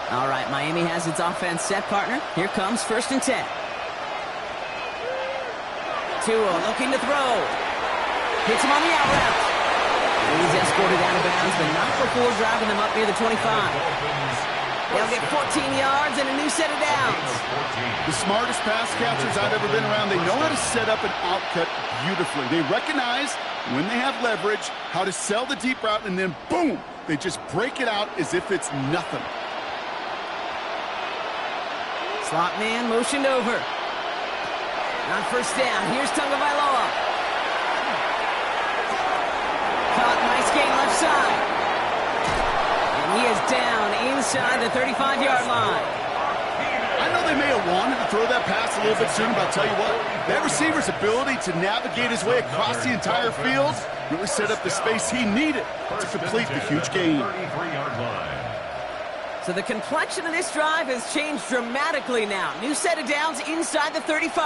All right, Miami has its offense set, partner. Here comes 1st and 10. Tua looking to throw. Hits him on the out route. He's escorted out of bounds, but not before driving them up near the 25. They'll get 14 yards and a new set of downs. The smartest pass catchers I've ever been around, they know how to set up an outcut beautifully. They recognize when they have leverage, how to sell the deep route, and then boom, they just break it out as if it's nothing. Slot man motioned over. On 1st down, here's Tagovailoa. Caught, nice gain left side. And he is down inside the 35-yard line. I know they may have wanted to throw that pass a little bit sooner, but I'll tell you what, that receiver's ability to navigate his way across the entire field really set up the space he needed to complete the huge gain. So the complexion of this drive has changed dramatically now. New set of downs inside the 35.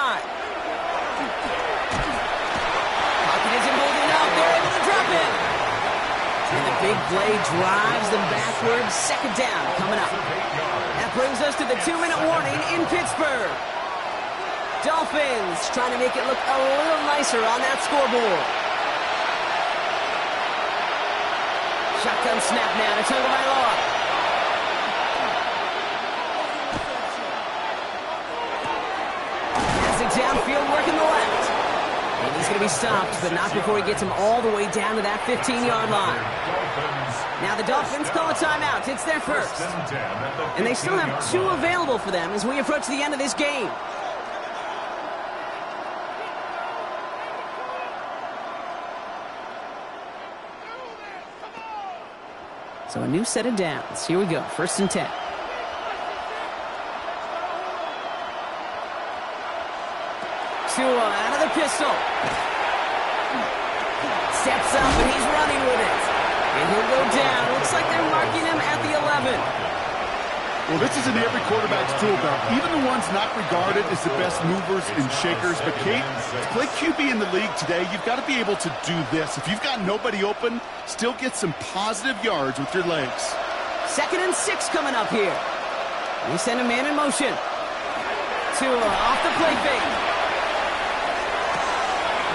Pocket isn't holding up. They're able to drop it. And the big play drives them backwards. 2nd down coming up. That brings us to the 2-minute warning in Pittsburgh. Dolphins trying to make it look a little nicer on that scoreboard. Shotgun snap now to Tagovailoa. Downfield working the left. And he's going to be stopped, but not before he gets him all the way down to that 15-yard line. Now the Dolphins call a timeout. It's their first. And they still have 2 available for them as we approach the end of this game. So a new set of downs. Here we go. 1st and 10. Tua out of the pistol. Steps up and he's running with it. And he'll go down. Looks like they're marking him at the 11. Well, this is in every quarterback's tool belt. Even the ones not regarded as the best movers and shakers. But, Kate, to play QB in the league today, you've got to be able to do this. If you've got nobody open, still get some positive yards with your legs. 2nd and 6 coming up here. We send a man in motion. Tua off the play fake.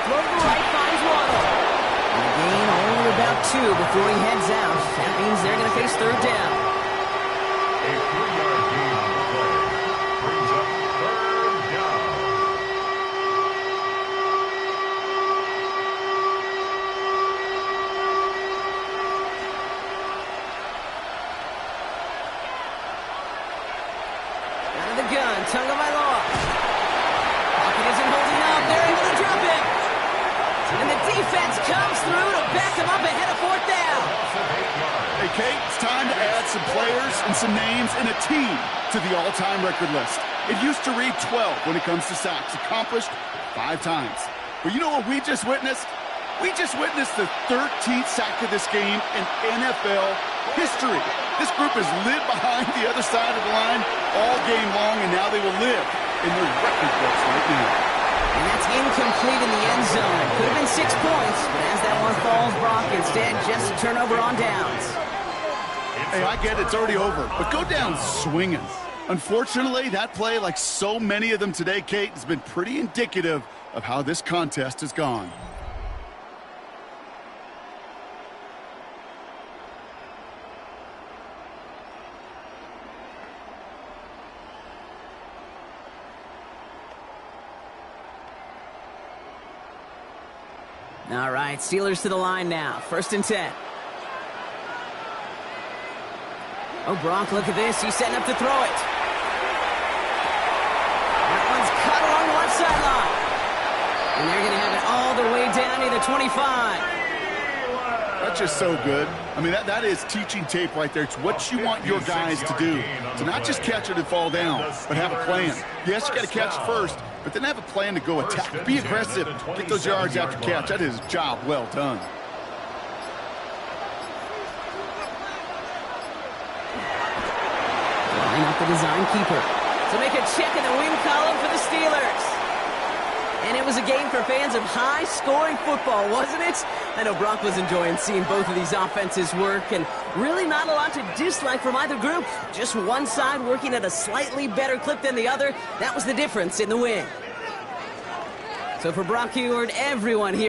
Throw to the right, finds Waddle. And a gain only about 2 before he heads out. That means they're going to face 3rd down. A 3-yard gain on the play brings up 3rd down. Out of the gun, Tagovailoa. Pocket isn't holding up. They're able to drop it. And the defense comes through to back them up ahead of 4th down. Hey, Kate, it's time to add some players and some names and a team to the all-time record list. It used to read 12 when it comes to sacks, accomplished 5 times. But you know what we just witnessed? We just witnessed the 13th sack of this game in NFL history. This group has lived behind the other side of the line all game long, and now they will live in their record books right now. And that's incomplete in the end zone. Could have been 6 points, but as that one falls, Brock, instead just a turnover on downs. Hey, I get it, it's already over, but go down swinging. Unfortunately, that play, like so many of them today, Kate, has been pretty indicative of how this contest has gone. All right, Steelers to the line now. 1st and 10. Oh, Brock, look at this. He's setting up to throw it. That one's cut along the left sideline. And they're going to have it all the way down to the 25. That's just so good. I mean, that is teaching tape right there. It's what you want your guys to do. To not just catch it and fall down, but have a plan. Yes, you got to catch it first, but then have a plan to go attack. Be aggressive. Get those yards after catch. That is a job well done. Line up the design keeper. So make a check in the win column for the Steelers. And it was a game for fans of high-scoring football, wasn't it? I know Brock was enjoying seeing both of these offenses work, and really not a lot to dislike from either group. Just one side working at a slightly better clip than the other. That was the difference in the win. So for Brock Huard, everyone here